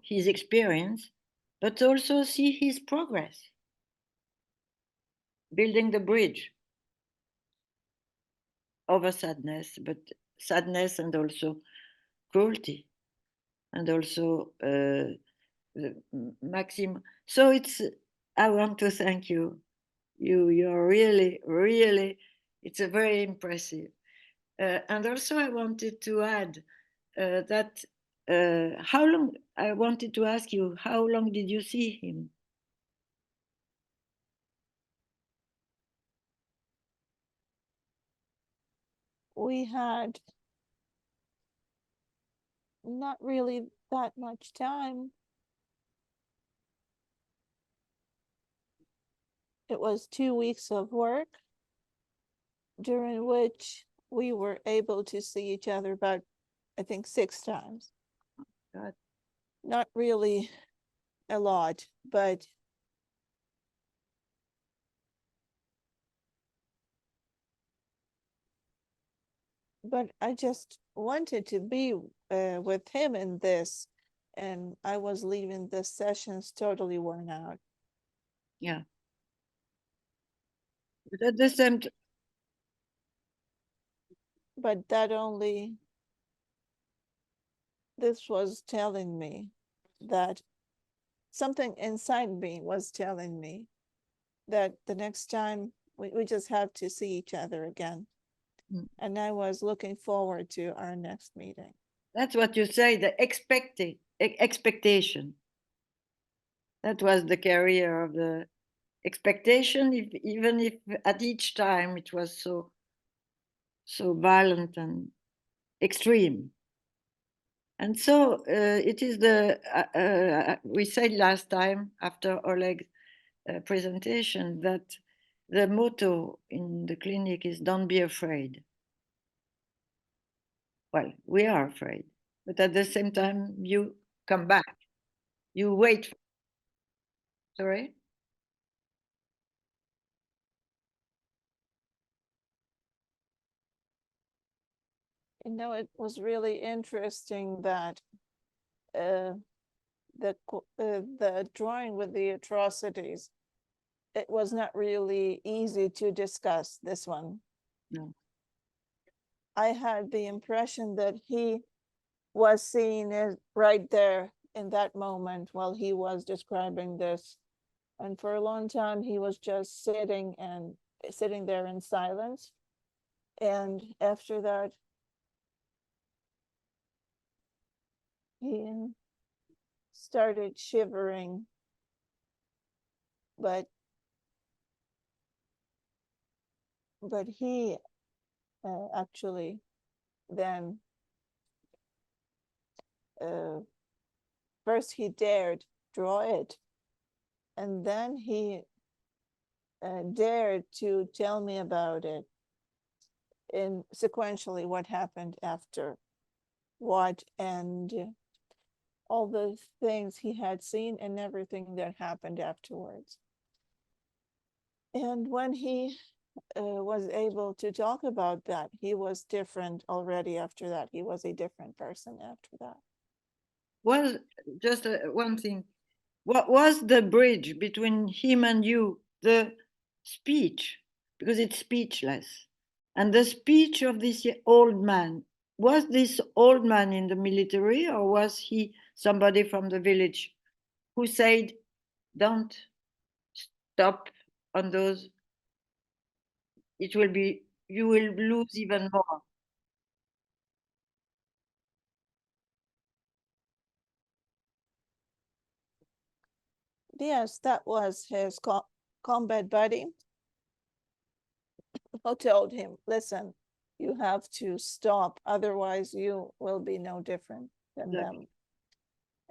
his experience, but also see his progress, building the bridge over sadness, but sadness and also cruelty, and also Maxim. So I want to thank you. You're really, it's a very impressive. And also I wanted to add that I wanted to ask you, how long did you see him?
We had not really that much time. It was 2 weeks of work, during which we were able to see each other about, I think, 6 times.
God.
Not really a lot, but I just wanted to be with him in this, and I was leaving the sessions totally worn out.
Yeah. But at the same time,
But this was telling me that something inside me was telling me that the next time we just have to see each other again.
Mm.
And I was looking forward to our next meeting.
that's what you say, the expectation. That was the career of the expectation, even if at each time it was so violent and extreme. And so it is we said last time after Oleg's presentation that the motto in the clinic is don't be afraid. Well, we are afraid, but at the same time, you come back, you wait. Sorry?
You know, it was really interesting that the drawing with the atrocities, it was not really easy to discuss this one.
No.
I had the impression that he was seeing it right there in that moment while he was describing this. And for a long time, he was just sitting there in silence. And after that, he started shivering, but he actually then first he dared draw it, and then he dared to tell me about it in sequentially what happened after what, and all the things he had seen and everything that happened afterwards. And when he was able to talk about that, he was different already after that. He was a different person after that.
Well, just one thing. What was the bridge between him and you? The speech, because it's speechless. And the speech of this old man. Was this old man in the military, or was he somebody from the village who said, don't stop on those? You will lose even more.
Yes, that was his combat buddy who told him, listen, you have to stop, otherwise you will be no different than them.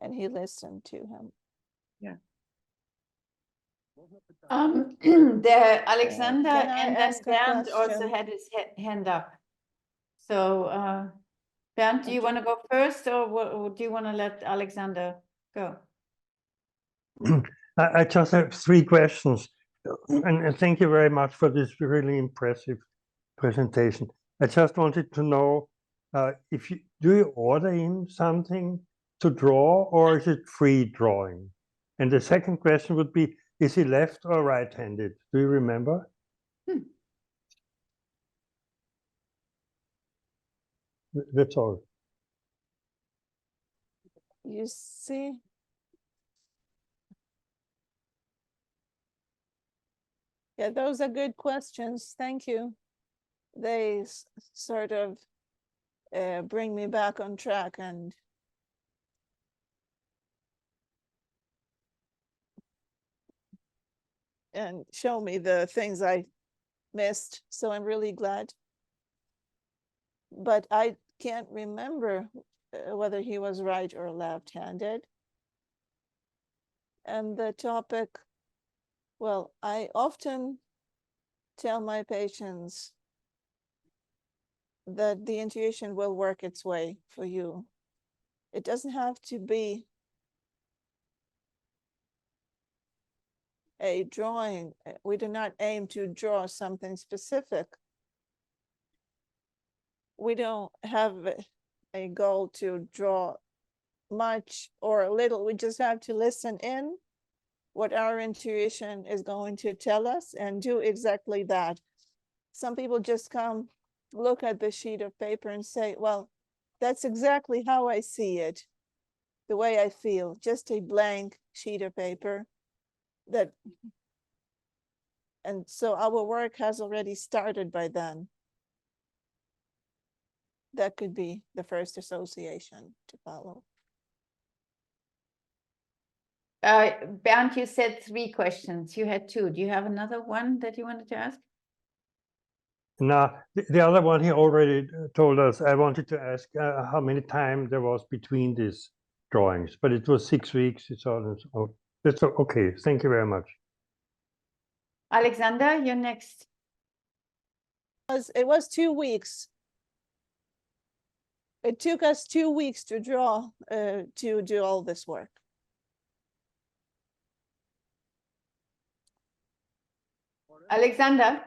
And he listened to him.
Yeah.
The Alexander
Can I
and then
ask a
Bernd also
question?
had his hand up. So Bernd, do you want to go first, or do you want to let Alexander go?
I just have 3 questions, and thank you very much for this really impressive presentation. I just wanted to know do you order him something to draw, or is it free drawing? And the second question would be, is he left or right-handed? Do you remember? That's all.
You see? Yeah, those are good questions. Thank you. They sort of bring me back on track and show me the things I missed. So I'm really glad. But I can't remember whether he was right or left-handed. And the topic, well, I often tell my patients that the intuition will work its way for you. It doesn't have to be a drawing. We do not aim to draw something specific. We don't have a goal to draw much or little. We just have to listen in what our intuition is going to tell us and do exactly that. Some people just come, look at the sheet of paper and say, well, that's exactly how I see it, the way I feel, just a blank sheet of paper. And so our work has already started by then. That could be the first association to follow.
Bernd, you said 3 questions. You had 2. Do you have another one that you wanted to ask?
Now, the other one he already told us. I wanted to ask how many time there was between these drawings, but it was 6 weeks. It's all. Oh, that's okay. Thank you very much.
Oleksandr, you're next.
It was 2 weeks. It took us 2 weeks to draw, to do all this work.
Oleksandr?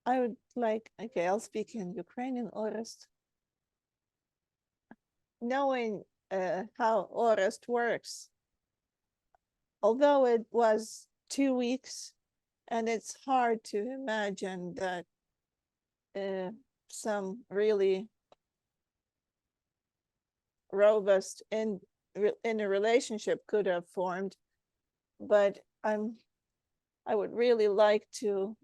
I would like, okay, I'll speak in Ukrainian, Orest. Knowing how Orest works, although it was 2 weeks, and it's hard to imagine that some really robust in a relationship could have formed, but I would really like to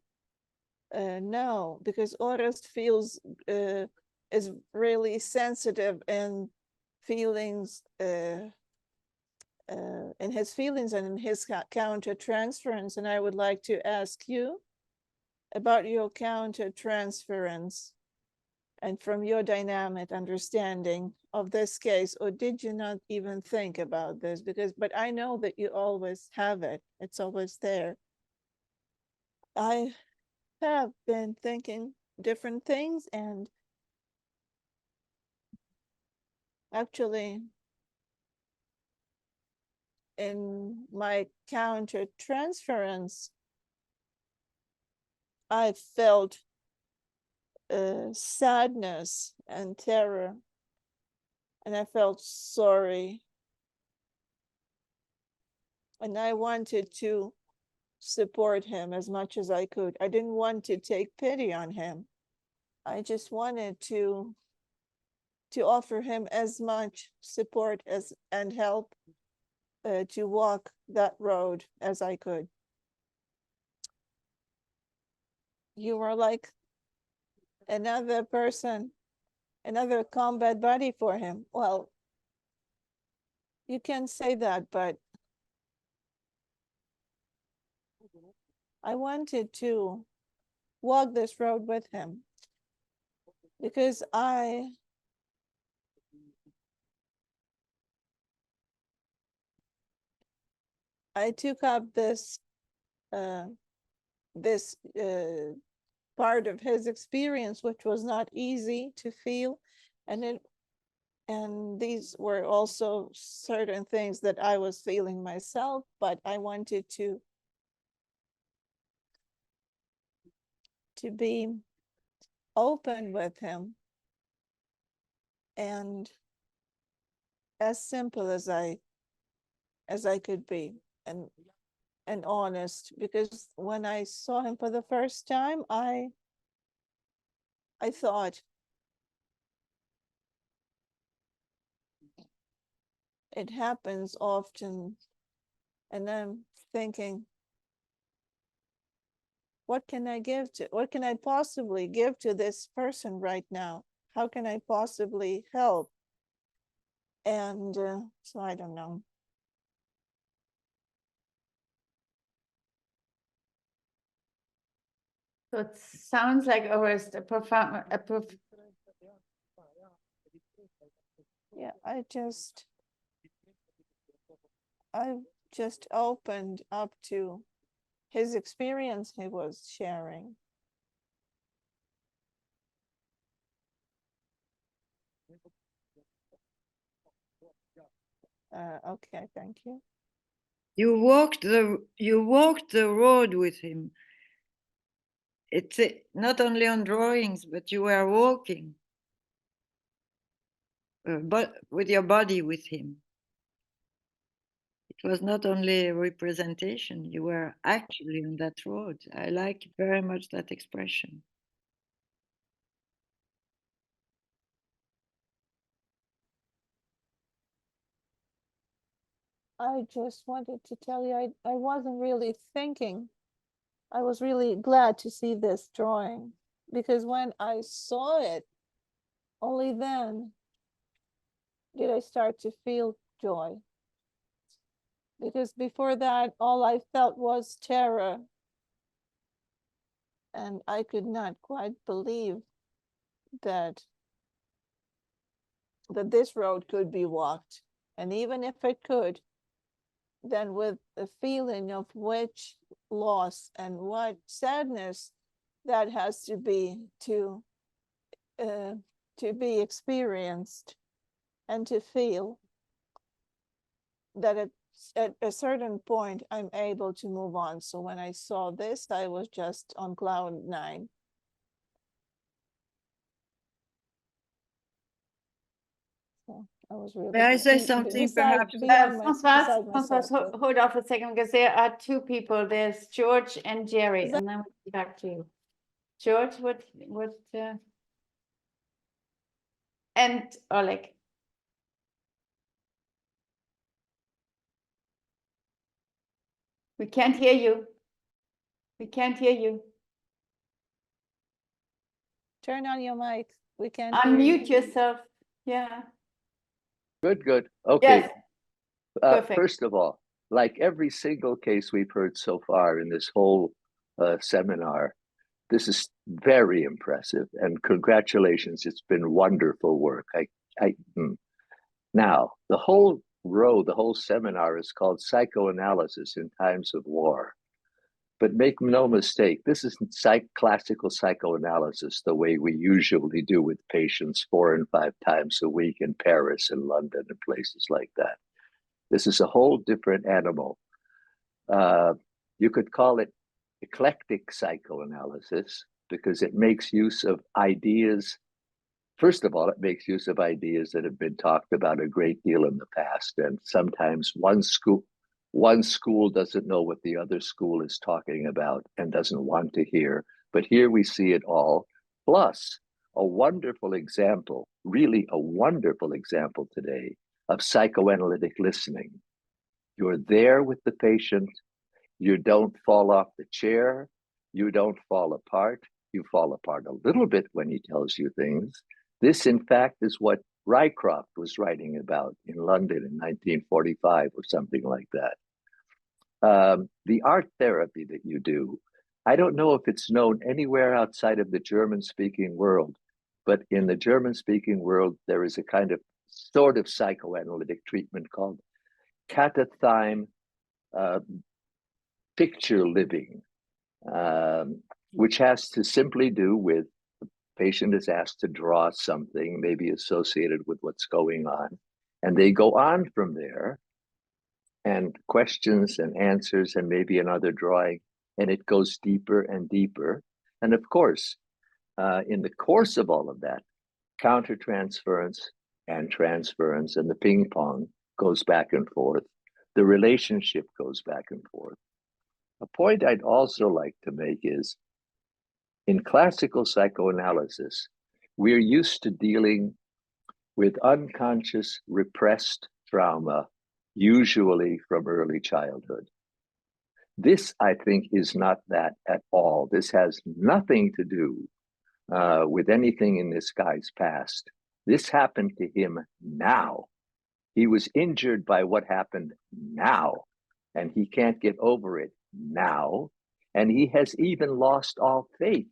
know, because Orest feels is really sensitive in feelings, in his feelings and in his counter transference, and I would like to ask you about your counter transference and from your dynamic understanding of this case, or did you not even think about this? But I know that you always have it. It's always there. I have been thinking different things, and actually in my counter transference, I felt sadness and terror, and I felt sorry, and I wanted to support him as much as I could. I didn't want to take pity on him. I just wanted to offer him as much support as and help to walk that road as I could. You were like another person, another combat buddy for him. Well, you can say that, but I wanted to walk this road with him because I took up this part of his experience, which was not easy to feel, and these were also certain things that I was feeling myself, but I wanted to be open with him and as simple as I could be, and honest, because when I saw him for the first time, I thought it happens often. And I'm thinking, what can I possibly give to this person right now? How can I possibly help? And so I don't know.
So it sounds like almost a profound,
Yeah, I've just opened up to his experience he was sharing. Okay, thank you.
You walked the road with him. It's not only on drawings, but you were walking, but with your body with him. It was not only a representation, you were actually on that road. I like very much that expression.
I just wanted to tell you, I wasn't really thinking. I was really glad to see this drawing, because when I saw it, only then did I start to feel joy. Because before that, all I felt was terror. And I could not quite believe that this road could be walked. And even if it could, then with the feeling of which loss and what sadness that has to be to be experienced, and to feel that at a certain point I'm able to move on. So when I saw this, I was just on cloud 9. So I was really.
May I say something perhaps?
Françoise, hold off a second, because there are two people. There's George and Jerry, and then we'll be back to you. George, and Oleg. We can't hear you. We can't hear you.
Turn on your mic. We can't
unmute yourself. Yeah.
Good. Okay.
Yes. Perfect.
First of all, like every single case we've heard so far in this whole seminar, this is very impressive, and congratulations. It's been wonderful work. Now, the whole seminar is called Psychoanalysis in Times of War. But make no mistake, this isn't classical psychoanalysis the way we usually do with patients 4 and 5 times a week in Paris and London and places like that. This is a whole different animal. You could call it eclectic psychoanalysis because it makes use of ideas. First of all, it makes use of ideas that have been talked about a great deal in the past, and sometimes one school doesn't know what the other school is talking about and doesn't want to hear. But here we see it all, plus a wonderful example, really a wonderful example today of psychoanalytic listening. You're there with the patient. You don't fall off the chair. You don't fall apart. You fall apart a little bit when he tells you things. This, in fact, is what Rycroft was writing about in London in 1945 or something like that. The art therapy that you do, I don't know if it's known anywhere outside of the German-speaking world, but in the German-speaking world, there is a kind of sort of psychoanalytic treatment called catathyme picture living, which has to simply do with the patient is asked to draw something maybe associated with what's going on, and they go on from there, and questions and answers and maybe another drawing, and it goes deeper and deeper. And of course, in the course of all of that, countertransference and transference and the ping pong goes back and forth. The relationship goes back and forth. A point I'd also like to make is, in classical psychoanalysis, we're used to dealing with unconscious, repressed trauma, usually from early childhood. This, I think, is not that at all. This has nothing to do with anything in this guy's past. This happened to him now. He was injured by what happened now, and he can't get over it now. And he has even lost all faith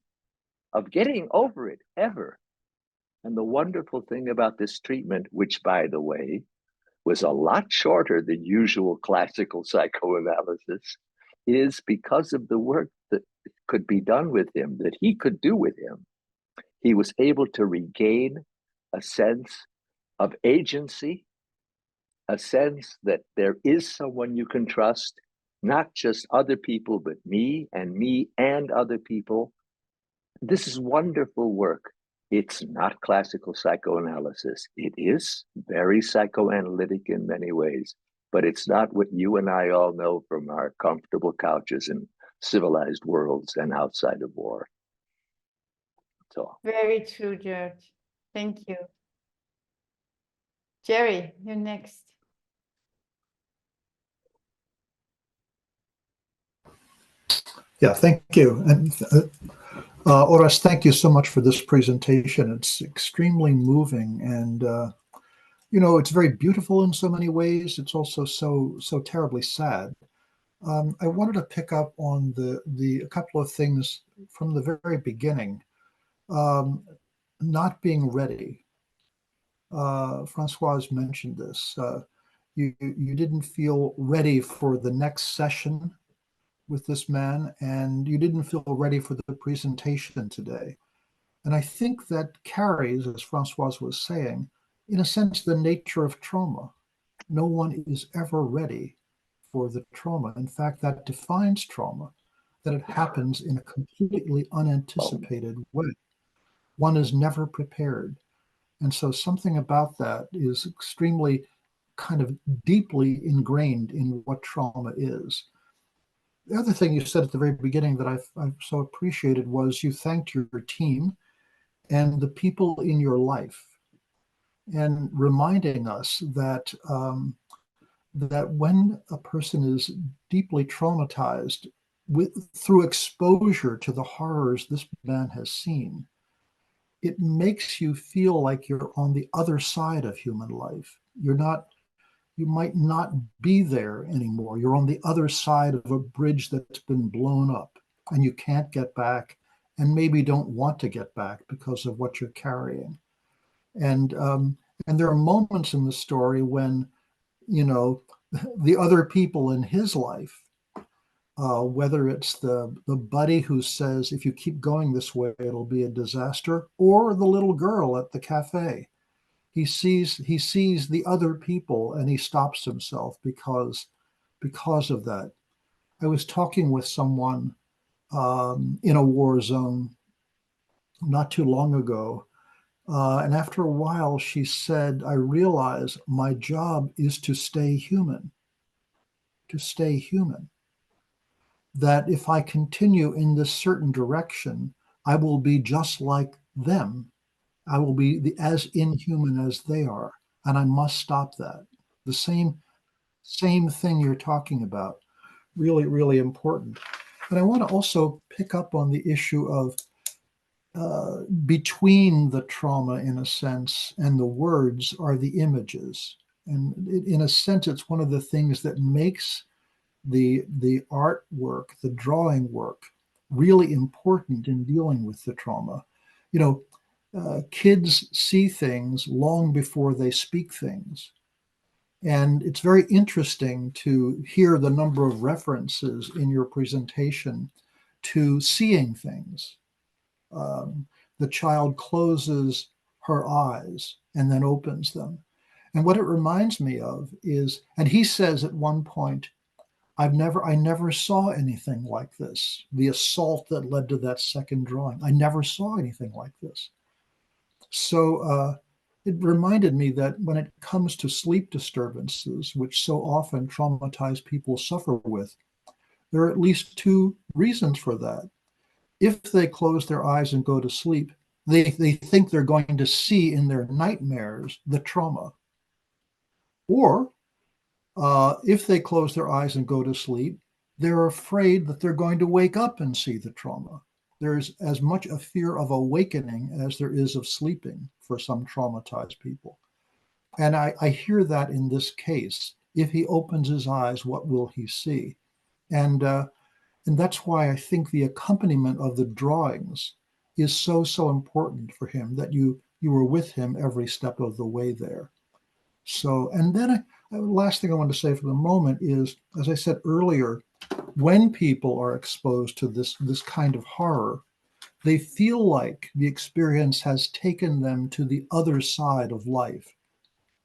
of getting over it ever. And the wonderful thing about this treatment, which, by the way, was a lot shorter than usual classical psychoanalysis, is because of the work that could be done with him, that he could do with him. He was able to regain a sense of agency, a sense that there is someone you can trust, not just other people, but me and other people. This is wonderful work. It's not classical psychoanalysis. It is very psychoanalytic in many ways, but it's not what you and I all know from our comfortable couches in civilized worlds and outside of war. So
Very true, George. Thank you. Jerry, you're next.
Yeah, thank you. And Oras, thank you so much for this presentation. It's extremely moving, and you know, it's very beautiful in so many ways. It's also so terribly sad. I wanted to pick up on a couple of things from the very beginning. Not being ready. Françoise mentioned this. You didn't feel ready for the next session with this man, and you didn't feel ready for the presentation today. And I think that carries, as Françoise was saying, in a sense, the nature of trauma. No one is ever ready for the trauma. In fact, that defines trauma, that it happens in a completely unanticipated way. One is never prepared. And so something about that is extremely kind of deeply ingrained in what trauma is. The other thing you said at the very beginning that I've so appreciated was you thanked your team and the people in your life, and reminding us that that when a person is deeply traumatized through exposure to the horrors this man has seen, it makes you feel like you're on the other side of human life. You might not be there anymore. You're on the other side of a bridge that's been blown up, and you can't get back, and maybe don't want to get back because of what you're carrying. And there are moments in the story when, you know, the other people in his life, whether it's the buddy who says, if you keep going this way, it'll be a disaster, or the little girl at the cafe. He sees the other people and he stops himself because of that. I was talking with someone in a war zone not too long ago, and after a while she said, I realize my job is to stay human, that if I continue in this certain direction, I will be just like them. I will be as inhuman as they are, and I must stop that. The same thing you're talking about, really, really important. But I want to also pick up on the issue of between the trauma, in a sense, and the words are the images. And in a sense, it's one of the things that makes the artwork, the drawing work, really important in dealing with the trauma. You know, kids see things long before they speak things. And it's very interesting to hear the number of references in your presentation to seeing things. The child closes her eyes and then opens them. And what it reminds me of is, and he says at one point, I never saw anything like this. The assault that led to that second drawing, I never saw anything like this. So it reminded me that when it comes to sleep disturbances, which so often traumatized people suffer with, there are at least two reasons for that. If they close their eyes and go to sleep, they think they're going to see in their nightmares the trauma. Or if they close their eyes and go to sleep, they're afraid that they're going to wake up and see the trauma. There's as much a fear of awakening as there is of sleeping for some traumatized people. And I hear that in this case. If he opens his eyes, what will he see? And that's why I think the accompaniment of the drawings is so important for him, that you were with him every step of the way there. So, and then last thing I want to say for the moment is, as I said earlier, when people are exposed to this kind of horror, they feel like the experience has taken them to the other side of life,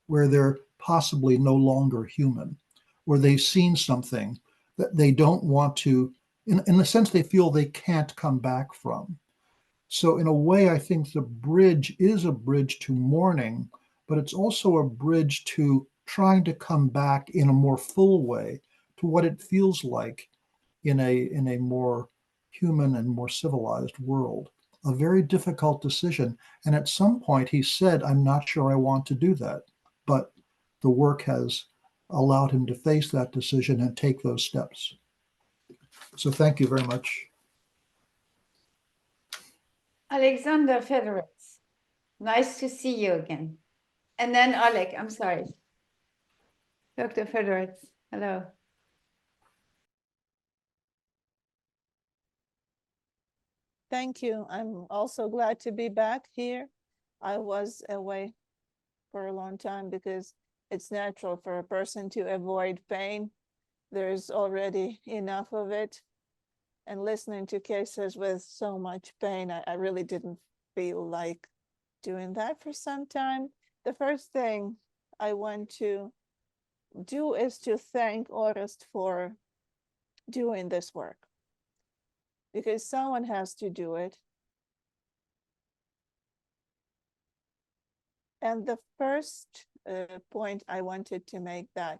where they're possibly no longer human, or they've seen something that they don't want to, in a sense, they feel they can't come back from. So in a way, I think the bridge is a bridge to mourning, but it's also a bridge to trying to come back in a more full way to what it feels like in a more human and more civilized world. A very difficult decision. And at some point he said, I'm not sure I want to do that. But the work has allowed him to face that decision and take those steps. So thank you very much.
Oleksandr Fedorovitz, nice to see you again. And then Oleg, I'm sorry. Dr. Fedorovitz, hello.
Thank you. I'm also glad to be back here. I was away for a long time because it's natural for a person to avoid pain. There's already enough of it. And listening to cases with so much pain, I really didn't feel like doing that for some time. The first thing I want to do is to thank Orest for doing this work, because someone has to do it. And the first point I wanted to make that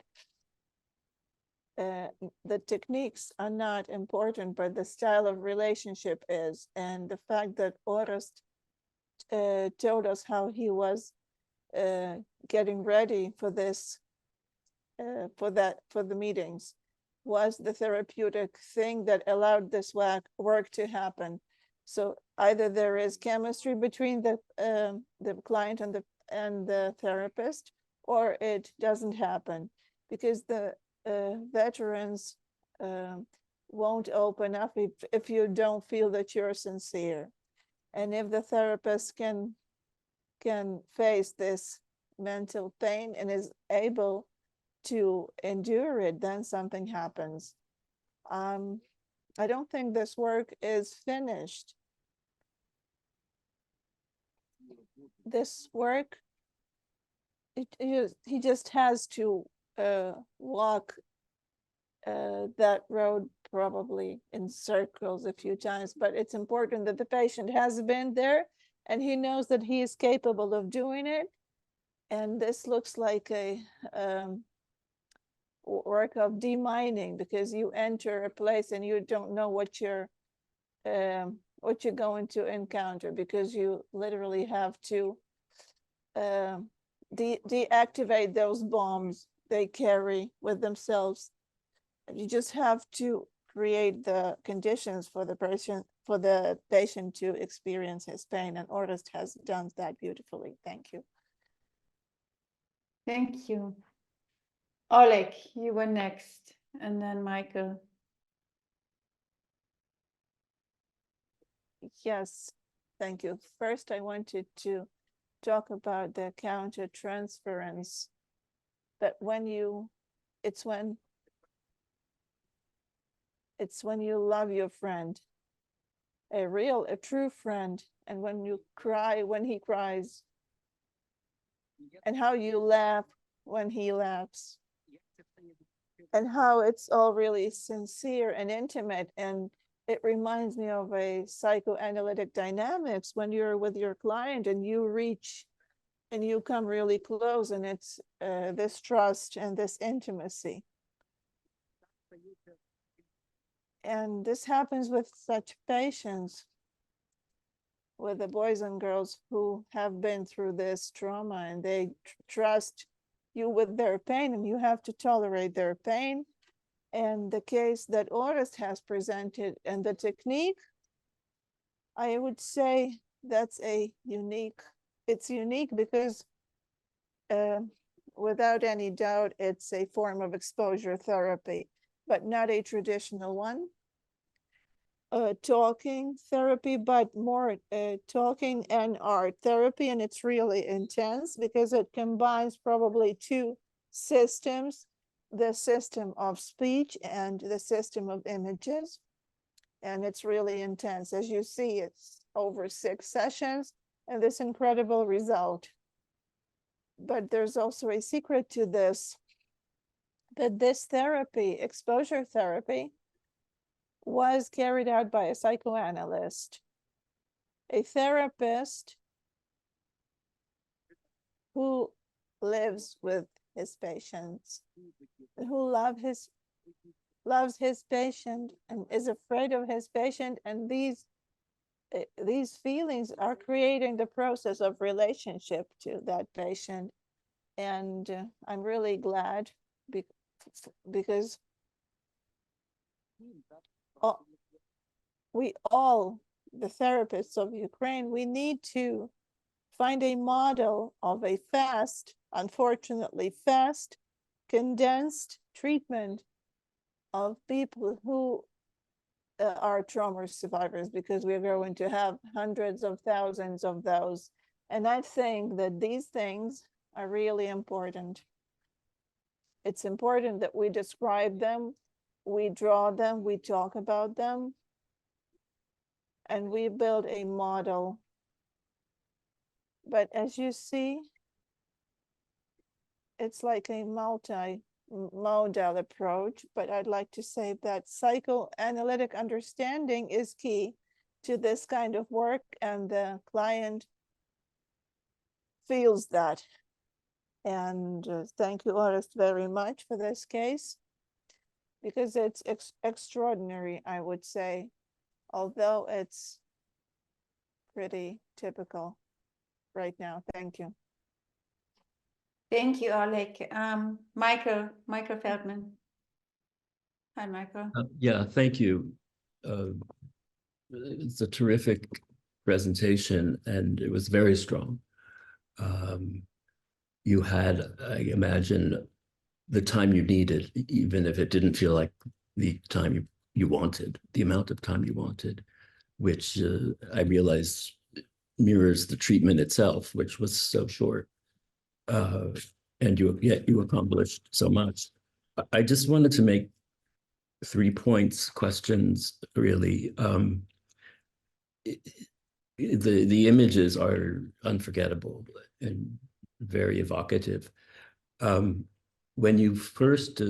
the techniques are not important, but the style of relationship is. And the fact that Orest told us how he was getting ready for this, for the meetings, was the therapeutic thing that allowed this work to happen. So either there is chemistry between the client and the therapist, or it doesn't happen, because the veterans won't open up if you don't feel that you're sincere. And if the therapist can face this mental pain and is able to endure it, then something happens. I don't think this work is finished. This work, he just has to walk that road probably in circles a few times, but it's important that the patient has been there and he knows that he is capable of doing it. And this looks like a work of demining, because you enter a place and you don't know what you're going to encounter, because you literally have to deactivate those bombs they carry with themselves. You just have to create the conditions for the patient to experience his pain, and Orest has done that beautifully. Thank you.
Thank you. Oleg, you were next, and then Michael.
Yes, thank you. First, I wanted to talk about the counter-transference. That it's when you love your friend, a true friend, and when you cry when he cries, and how you laugh when he laughs, and how it's all really sincere and intimate. And it reminds me of a psychoanalytic dynamics when you're with your client and you reach and you come really close, and it's this trust and this intimacy. And this happens with such patients, with the boys and girls who have been through this trauma, and they trust you with their pain, and you have to tolerate their pain. And the case that Orest has presented and the technique, I would say that's it's unique because without any doubt, it's a form of exposure therapy, but not a traditional one. Talking therapy, but more talking and art therapy, and it's really intense because it combines probably two systems, the system of speech and the system of images, and it's really intense. As you see, it's over 6 sessions and this incredible result. But there's also a secret to this, that this therapy, exposure therapy, was carried out by a psychoanalyst, a therapist who lives with his patients, who loves his patient and is afraid of his patient, and these feelings are creating the process of relationship to that patient. And I'm really glad because we all, the therapists of Ukraine, we need to find a model of a fast, unfortunately fast, condensed treatment of people who are trauma survivors, because we're going to have hundreds of thousands of those. And I think that these things are really important. It's important that we describe them, we draw them, we talk about them, and we build a model. But as you see, it's like a multi-modal approach, but I'd like to say that psychoanalytic understanding is key to this kind of work, and the client feels that. And thank you, Orest, very much for this case, because it's extraordinary, I would say, although it's pretty typical right now. Thank you.
Thank you, Oleg. Michael Feldman. Hi, Michael.
Yeah, thank you. It's a terrific presentation, and it was very strong. You had, I imagine, the time you needed, even if it didn't feel like the time you wanted, the amount of time you wanted, which I realize mirrors the treatment itself, which was so short. And you accomplished so much. I just wanted to make 3 points, questions, really. The images are unforgettable and very evocative. When you first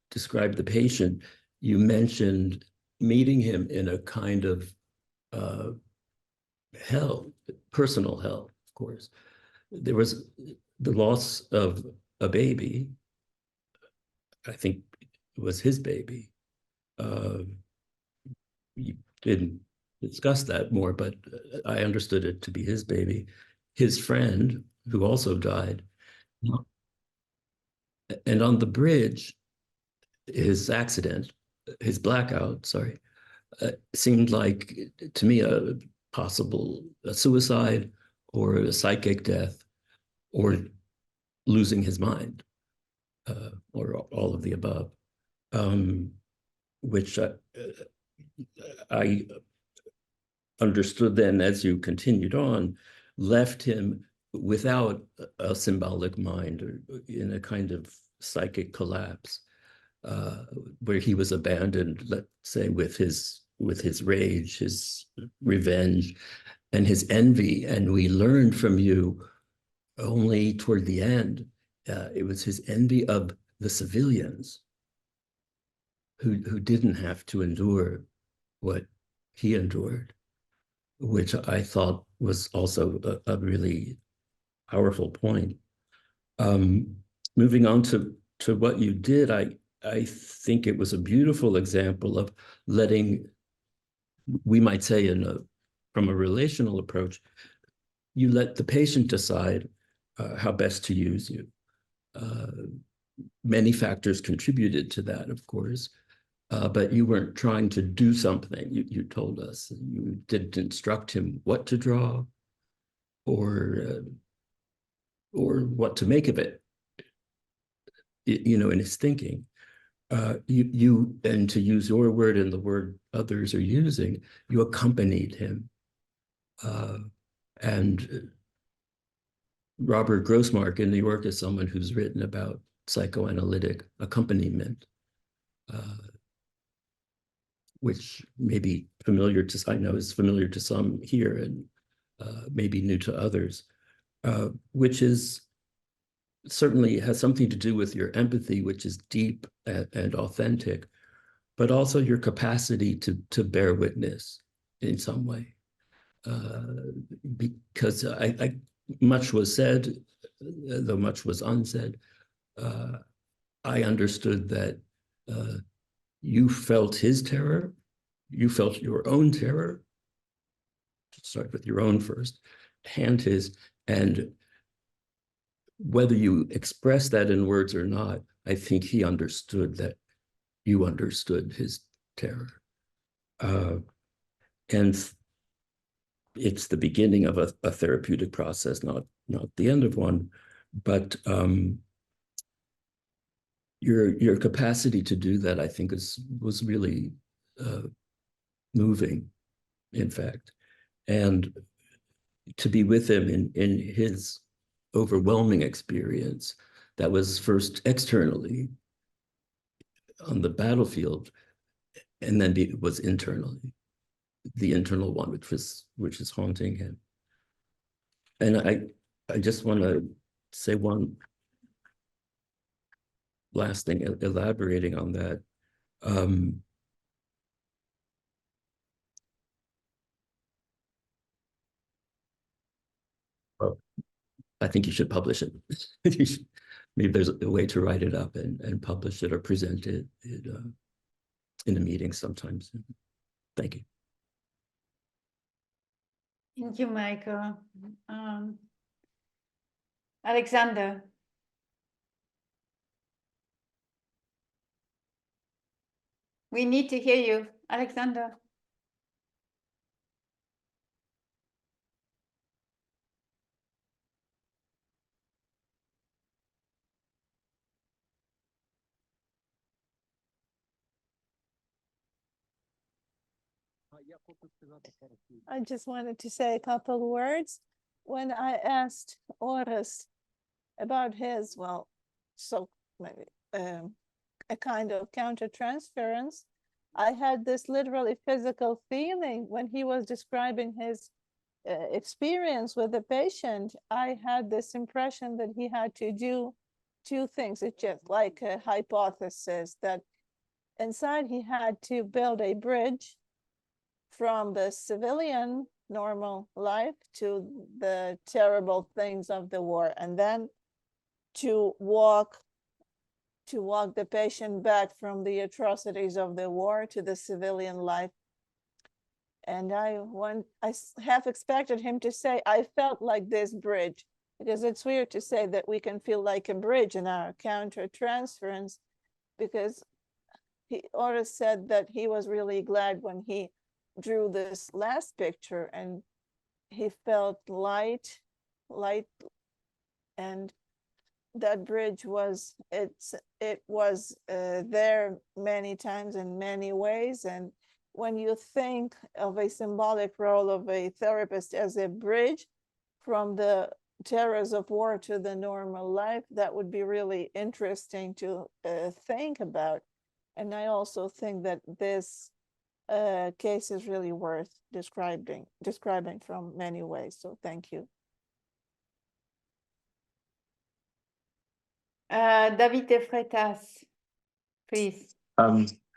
described the patient, you mentioned meeting him in a kind of hell, personal hell, of course. There was the loss of a baby. I think it was his baby. You didn't discuss that more, but I understood it to be his baby. His friend, who also died. And on the bridge, his accident, his blackout, sorry, seemed like, to me, a possible suicide or a psychic death or losing his mind, or all of the above, which I understood then, as you continued on, left him without a symbolic mind, or in a kind of psychic collapse, where he was abandoned, let's say, with his rage, his revenge, and his envy. And we learned from you only toward the end, it was his envy of the civilians who didn't have to endure what he endured, which I thought was also a really powerful point. Moving on to what you did, I think it was a beautiful example of letting, we might say from a relational approach, you let the patient decide how best to use you. Many factors contributed to that, of course, but you weren't trying to do something. You told us you didn't instruct him what to draw or what to make of it, in his thinking. And to use your word and the word others are using, you accompanied him. And Robert Grossmark in New York is someone who's written about psychoanalytic accompaniment, which may be familiar to, I know is familiar to some here and maybe new to others, which is certainly has something to do with your empathy, which is deep and authentic, but also your capacity to bear witness in some way. Because much was said, though much was unsaid, I understood that you felt his terror, you felt your own terror. Start with your own first, hand his, and whether you express that in words or not, I think he understood that you understood his terror. And it's the beginning of a therapeutic process, not the end of one, but your capacity to do that, I think, was really moving, in fact. And to be with him in his overwhelming experience that was first externally on the battlefield, and then was internally, the internal one, which is haunting him. And I just want to say one last thing, elaborating on that. Well, I think you should publish it. Maybe there's a way to write it up and publish it or present it in a meeting sometimes. Thank you.
Thank you, Michael. Oleksandr. We need to hear you, Oleksandr.
I just wanted to say a couple words. When I asked Oris about his, well, so maybe a kind of countertransference, I had this literally physical feeling when he was describing his experience with the patient. I had this impression that he had to do two things. It's just like a hypothesis that inside he had to build a bridge from the civilian normal life to the terrible things of the war, and then to walk the patient back from the atrocities of the war to the civilian life. And I half expected him to say, I felt like this bridge, because it's weird to say that we can feel like a bridge in our countertransference, because Oris said that he was really glad when he drew this last picture and he felt light, and that bridge was, it was there many times in many ways. And when you think of a symbolic role of a therapist as a bridge from the terrors of war to the normal life, that would be really interesting to think about. And I also think that this case is really worth describing from many ways. So thank you.
David de Freitas, please.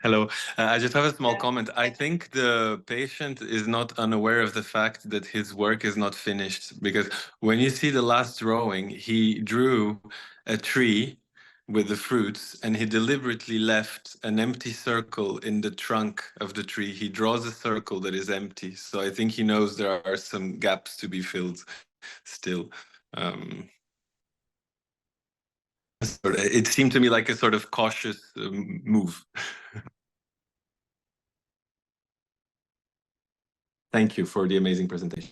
Hello. I just have a small comment. I think the patient is not unaware of the fact that his work is not finished, because when you see the last drawing, he drew a tree with the fruits and he deliberately left an empty circle in the trunk of the tree. He draws a circle that is empty. So I think he knows there are some gaps to be filled still. It seemed to me like a sort of cautious move. Thank you for the amazing presentation.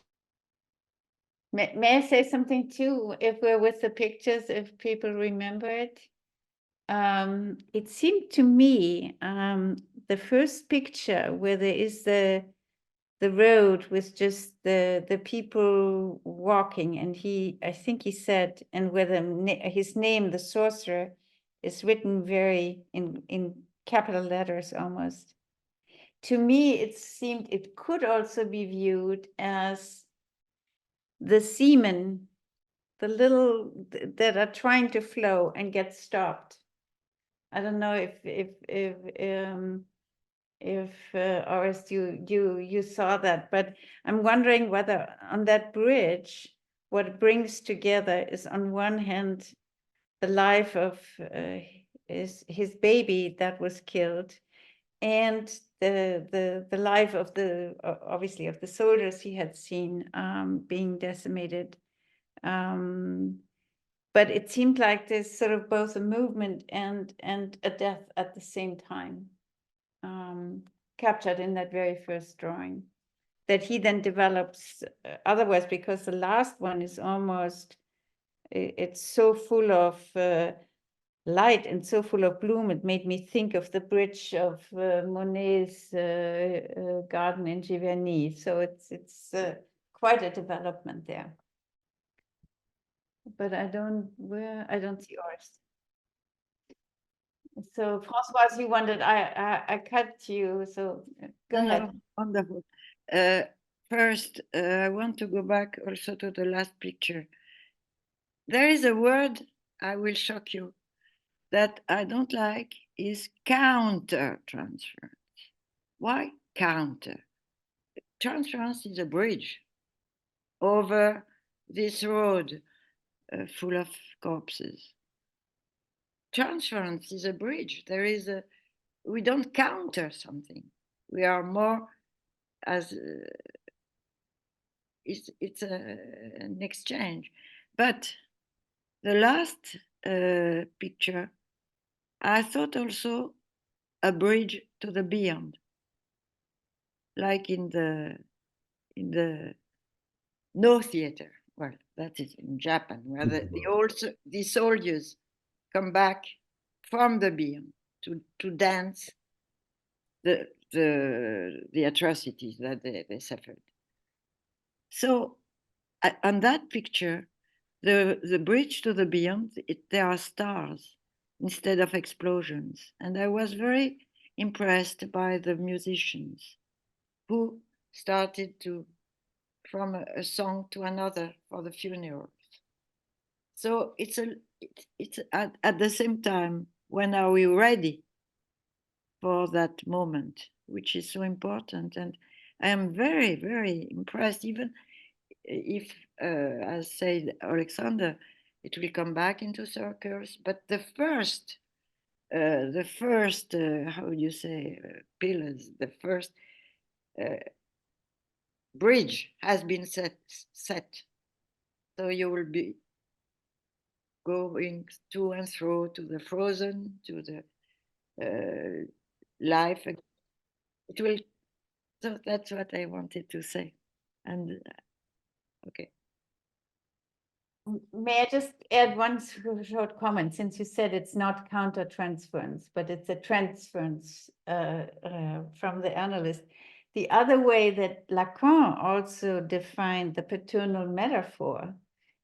May I say something too? If we're with the pictures, if people remember it, it seemed to me the first picture where there is the road with just the people walking, and I think he said, and where his name, the sorcerer, is written very in capital letters almost. To me, it seemed it could also be viewed as the seamen, the little that are trying to flow and get stopped. I don't know if Orest, you saw that, but I'm wondering whether on that bridge, what it brings together is on one hand the life of his baby that was killed, and the life of obviously of the soldiers he had seen being decimated. But it seemed like there's sort of both a movement and a death at the same time, captured in that very first drawing, that he then develops otherwise, because the last one is almost, it's so full of light and so full of bloom. It made me think of the bridge of Monet's garden in Giverny. So it's quite a development there. But I don't see Orest. So Françoise, you wanted, I cut you, so go ahead.
Wonderful. First, I want to go back also to the last picture. There is a word, I will shock you, that I don't like, is counter-transference. Why counter? Transference is a bridge over this road full of corpses. Transference is a bridge. We don't counter something. We are more as it's an exchange. But the last picture, I thought also a bridge to the beyond, like in the no theater. Well, that is in Japan, where the soldiers come back from the beyond to dance the atrocities that they suffered. So on that picture, the bridge to the beyond, there are stars instead of explosions. And I was very impressed by the musicians who started from a song to another for the funerals. So it's at the same time, when are we ready for that moment, which is so important? And I am very, very impressed, even if, as said Oleksandr, it will come back into circles. But the first, how would you say, pillars, the first bridge has been set. So you will be going to and fro to the frozen, to the life. It will. So that's what I wanted to say. And okay.
May I just add one short comment, since you said it's not counter-transference, but it's a transference from the analyst. The other way that Lacan also defined the paternal metaphor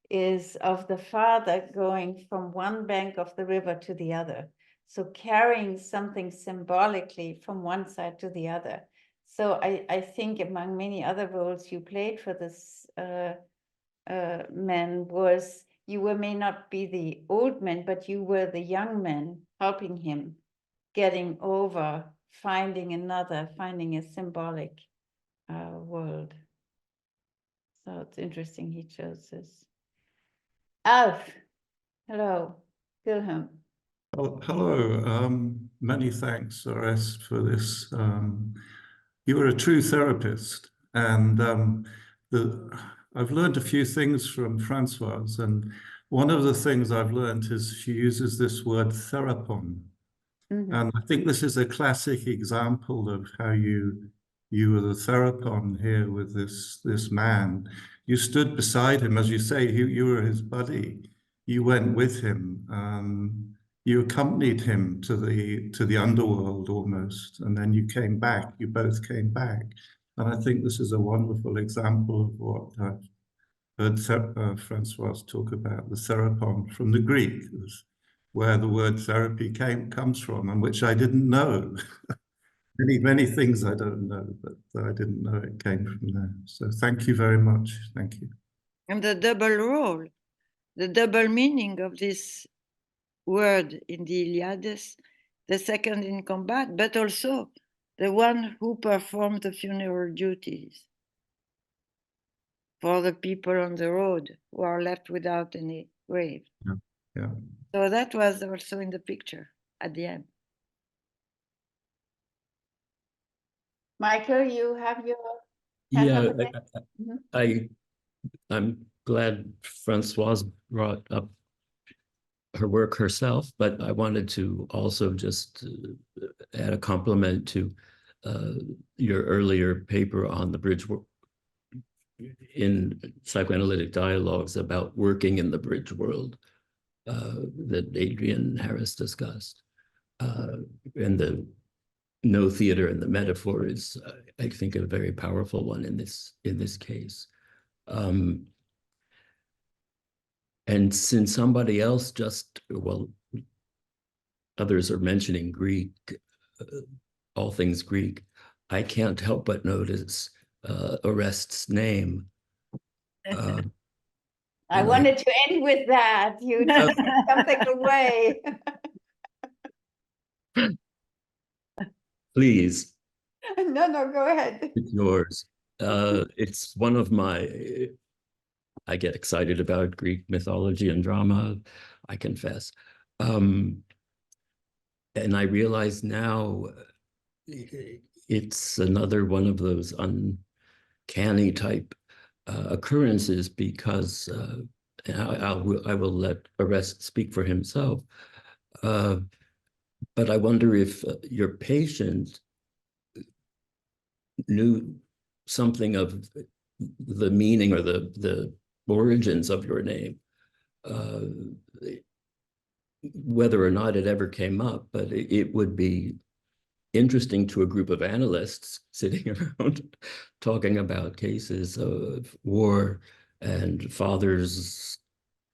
is of the father going from one bank of the river to the other. So carrying something symbolically from one side to the other. So I think among many other roles you played for this man was, may not be the old man, but you were the young man helping him getting over, finding a symbolic world. So it's interesting he chose this. Alf, hello, Wilhelm.
Oh, hello. Many thanks, Orest, for this. You were a true therapist, and I've learned a few things from Françoise, and one of the things I've learned is she uses this word therapon. And I think this is a classic example of how you were the therapon here with this man. You stood beside him, as you say, you were his buddy. You went with him. You accompanied him to the underworld almost, and then you came back. You both came back, and I think this is a wonderful example of what I've heard Françoise talk about, the therapon from the Greek, where the word therapy comes from, and which I didn't know. Many things I don't know, but I didn't know it came from there. So thank you very much. Thank you.
And the double role, the double meaning of this word in the Iliades, the second in combat, but also the one who performed the funeral duties for the people on the road who are left without any grave.
Yeah.
So that was also in the picture at the end.
Michael, you have your
Yeah,
Mhm.
I'm glad Françoise brought up her work herself, but I wanted to also just add a compliment to your earlier paper on the bridge in psychoanalytic dialogues about working in the bridge world that Adrian Harris discussed. And the no theater and the metaphor is, I think, a very powerful one in this case. And since somebody else others are mentioning Greek, all things Greek, I can't help but notice Orest's name.
I wanted to end with that. You took something away.
Please.
No, go ahead.
It's yours. It's one of I get excited about Greek mythology and drama, I confess. And I realize now it's another one of those uncanny type occurrences, because I will let Orest speak for himself. But I wonder if your patient knew something of the meaning or the origins of your name, whether or not it ever came up, but it would be interesting to a group of analysts sitting around talking about cases of war and fathers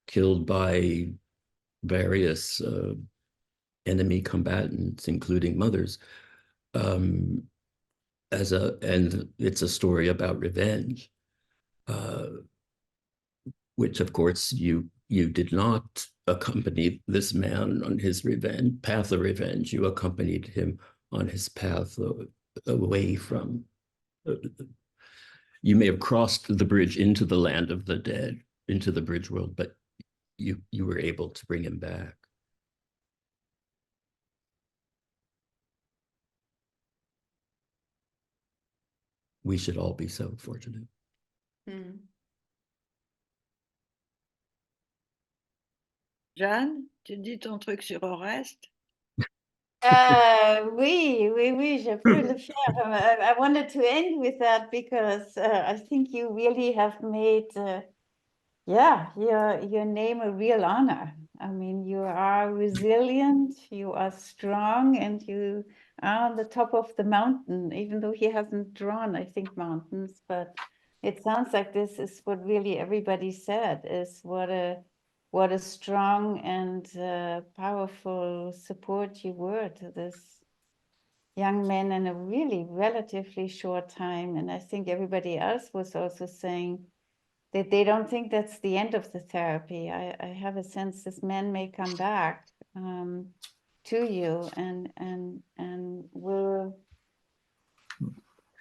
killed by various enemy combatants, including mothers. And it's a story about revenge, which of course you did not accompany this man on his path of revenge. You accompanied him on his path away from. You may have crossed the bridge into the land of the dead, into the bridge world, but you were able to bring him back. We should all be so fortunate.
Jeanne, tu dis ton truc sur Oreste?
Oui, je peux le faire. I wanted to end with that because I think you really have made, your name a real honor. I mean, you are resilient, you are strong, and you are on the top of the mountain, even though he hasn't drawn, I think, mountains, but it sounds like this is what really everybody said, is what a strong and powerful support you were to this young man in a really relatively short time. And I think everybody else was also saying that they don't think that's the end of the therapy. I have a sense this man may come back to you and will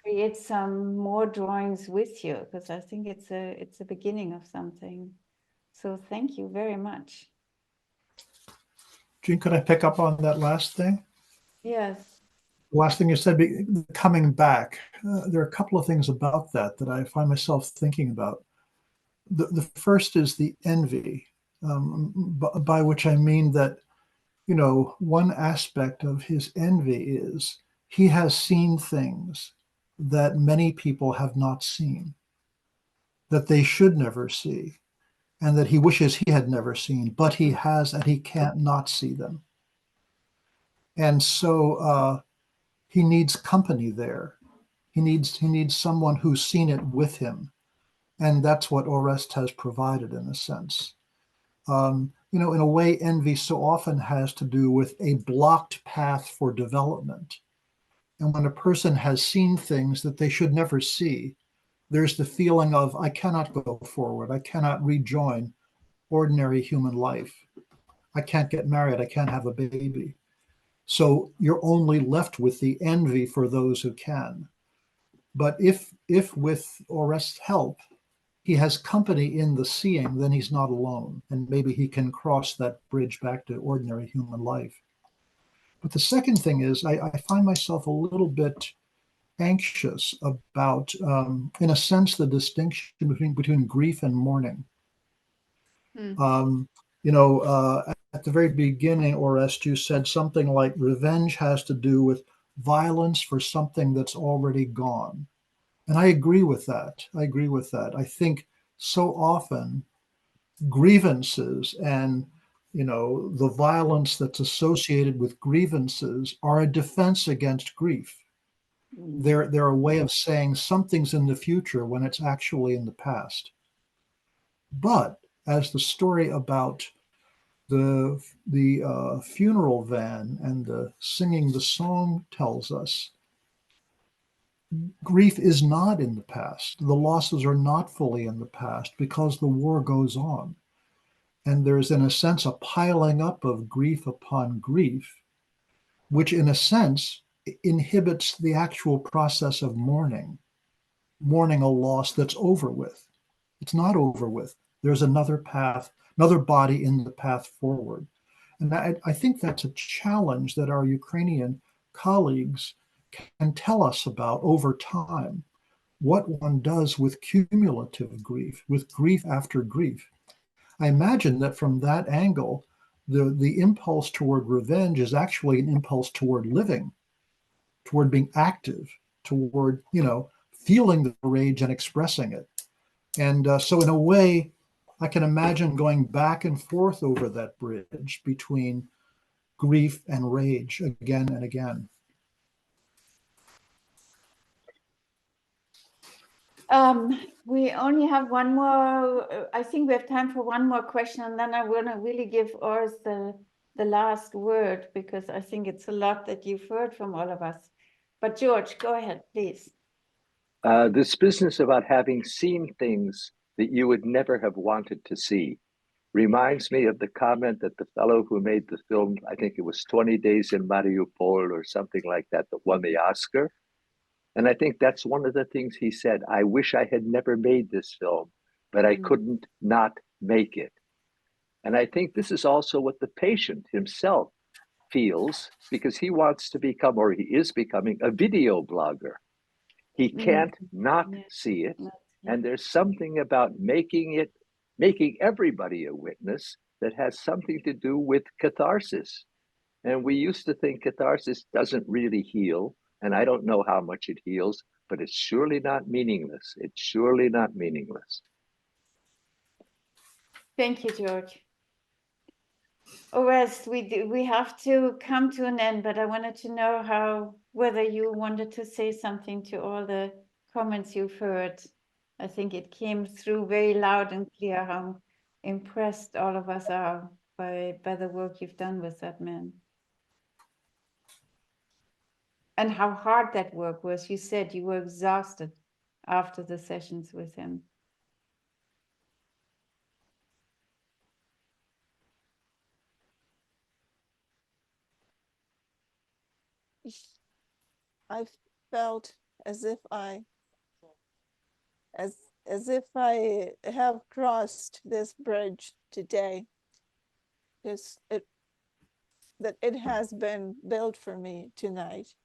create some more drawings with you, because I think it's a beginning of something. So thank you very much.
Jeanne, could I pick up on that last thing?
Yes.
The last thing you said, coming back. There are a couple of things about that I find myself thinking about. The first is the envy by which I mean that, you know, one aspect of his envy is he has seen things that many people have not seen, that they should never see, and that he wishes he had never seen, but he has, and he can't not see them. And so he needs company there. He needs someone who's seen it with him. And that's what Orest has provided in a sense. You know, in a way, envy so often has to do with a blocked path for development. And when a person has seen things that they should never see, there's the feeling of, I cannot go forward. I cannot rejoin ordinary human life. I can't get married. I can't have a baby. So you're only left with the envy for those who can. But if with Orest's help, he has company in the seeing, then he's not alone. And maybe he can cross that bridge back to ordinary human life. But the second thing is, I find myself a little bit anxious about, in a sense, the distinction between grief and mourning. You know, at the very beginning, Orest, you said something like revenge has to do with violence for something that's already gone. And I agree with that. I agree with that. I think so often grievances and, you know, the violence that's associated with grievances are a defense against grief. They're a way of saying something's in the future when it's actually in the past. But as the story about the funeral van and the singing the song tells us, grief is not in the past. The losses are not fully in the past because the war goes on. And there's, in a sense, a piling up of grief upon grief, which, in a sense, inhibits the actual process of mourning a loss that's over with. It's not over with. There's another path, another body in the path forward. And I think that's a challenge that our Ukrainian colleagues can tell us about over time, what one does with cumulative grief, with grief after grief. I imagine that from that angle, the impulse toward revenge is actually an impulse toward living, toward being active, toward, you know, feeling the rage and expressing it. And so in a way, I can imagine going back and forth over that bridge between grief and rage again and again.
We only have one more, I think we have time for one more question, and then I want to really give Urs the last word, because I think it's a lot that you've heard from all of us. But George, go ahead, please.
This business about having seen things that you would never have wanted to see reminds me of the comment that the fellow who made the film, I think it was 20 Days in Mariupol or something like that won the Oscar. And I think that's one of the things he said. I wish I had never made this film, but I couldn't not make it. And I think this is also what the patient himself feels, because he wants to become, or he is becoming, a video blogger. He can't not see it. And there's something about making everybody a witness that has something to do with catharsis. And we used to think catharsis doesn't really heal. And I don't know how much it heals, but it's surely not meaningless. It's surely not meaningless.
Thank you, George. Orest, we have to come to an end, but I wanted to know whether you wanted to say something to all the comments you've heard. I think it came through very loud and clear how impressed all of us are by the work you've done with that man. And how hard that work was. You said you were exhausted after the sessions with him.
I felt as if I have crossed this bridge today, because it has been built for me tonight.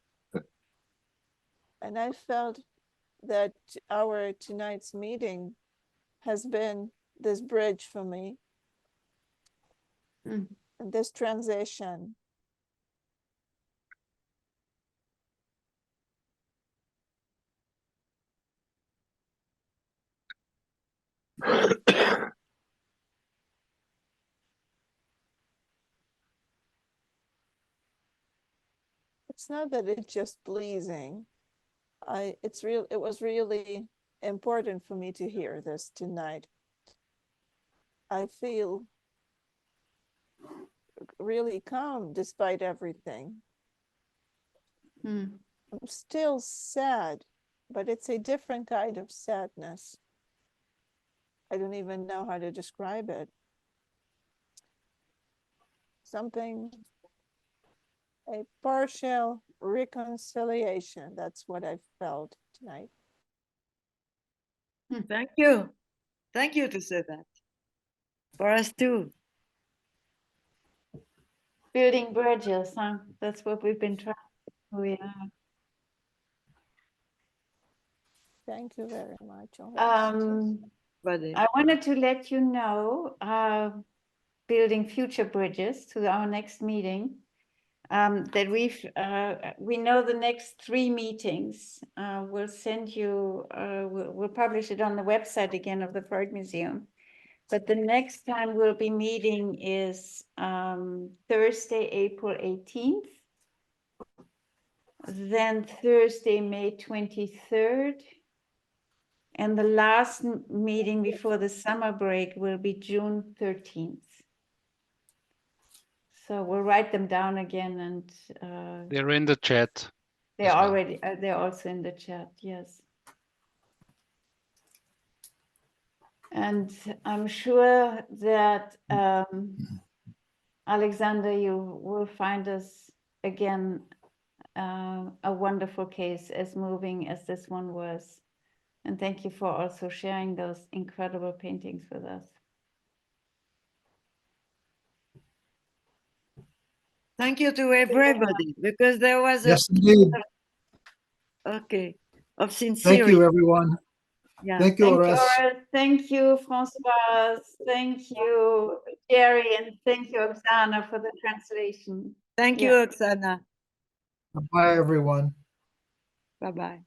And I felt that our tonight's meeting has been this bridge for me.
Mm.
And this transition. It's not that it's just pleasing. It was really important for me to hear this tonight. I feel really calm despite everything.
Mm.
I'm still sad, but it's a different kind of sadness. I don't even know how to describe it. Something, a partial reconciliation. That's what I felt tonight.
Thank you. Thank you to say that. For us too.
Building bridges, huh? That's what we've been trying. We
Thank you very much.
Buddy.
I wanted to let you know, building future bridges to our next meeting, that we know the next 3 meetings. We'll send you, we'll publish it on the website again of the Freud Museum. But the next time we'll be meeting is Thursday, April 18th. Then Thursday, May 23rd. And the last meeting before the summer break will be June 13th. So we'll write them down again, and
They're in the chat.
they're
as well.
already they're also in the chat. Yes. And I'm sure that Oleksandr, you will find us again a wonderful case, as moving as this one was. And thank you for also sharing those incredible paintings with us.
Thank you to everybody, because there was
Yes, indeed.
of sincerity.
Thank you, everyone.
Yeah.
Thank you,
Thank you,
Horace.
Oral. Thank you, Françoise. Thank you, Jerry, and thank you, Oksana, for the translation.
Thank you, Oksana.
Bye, everyone.
Bye-bye.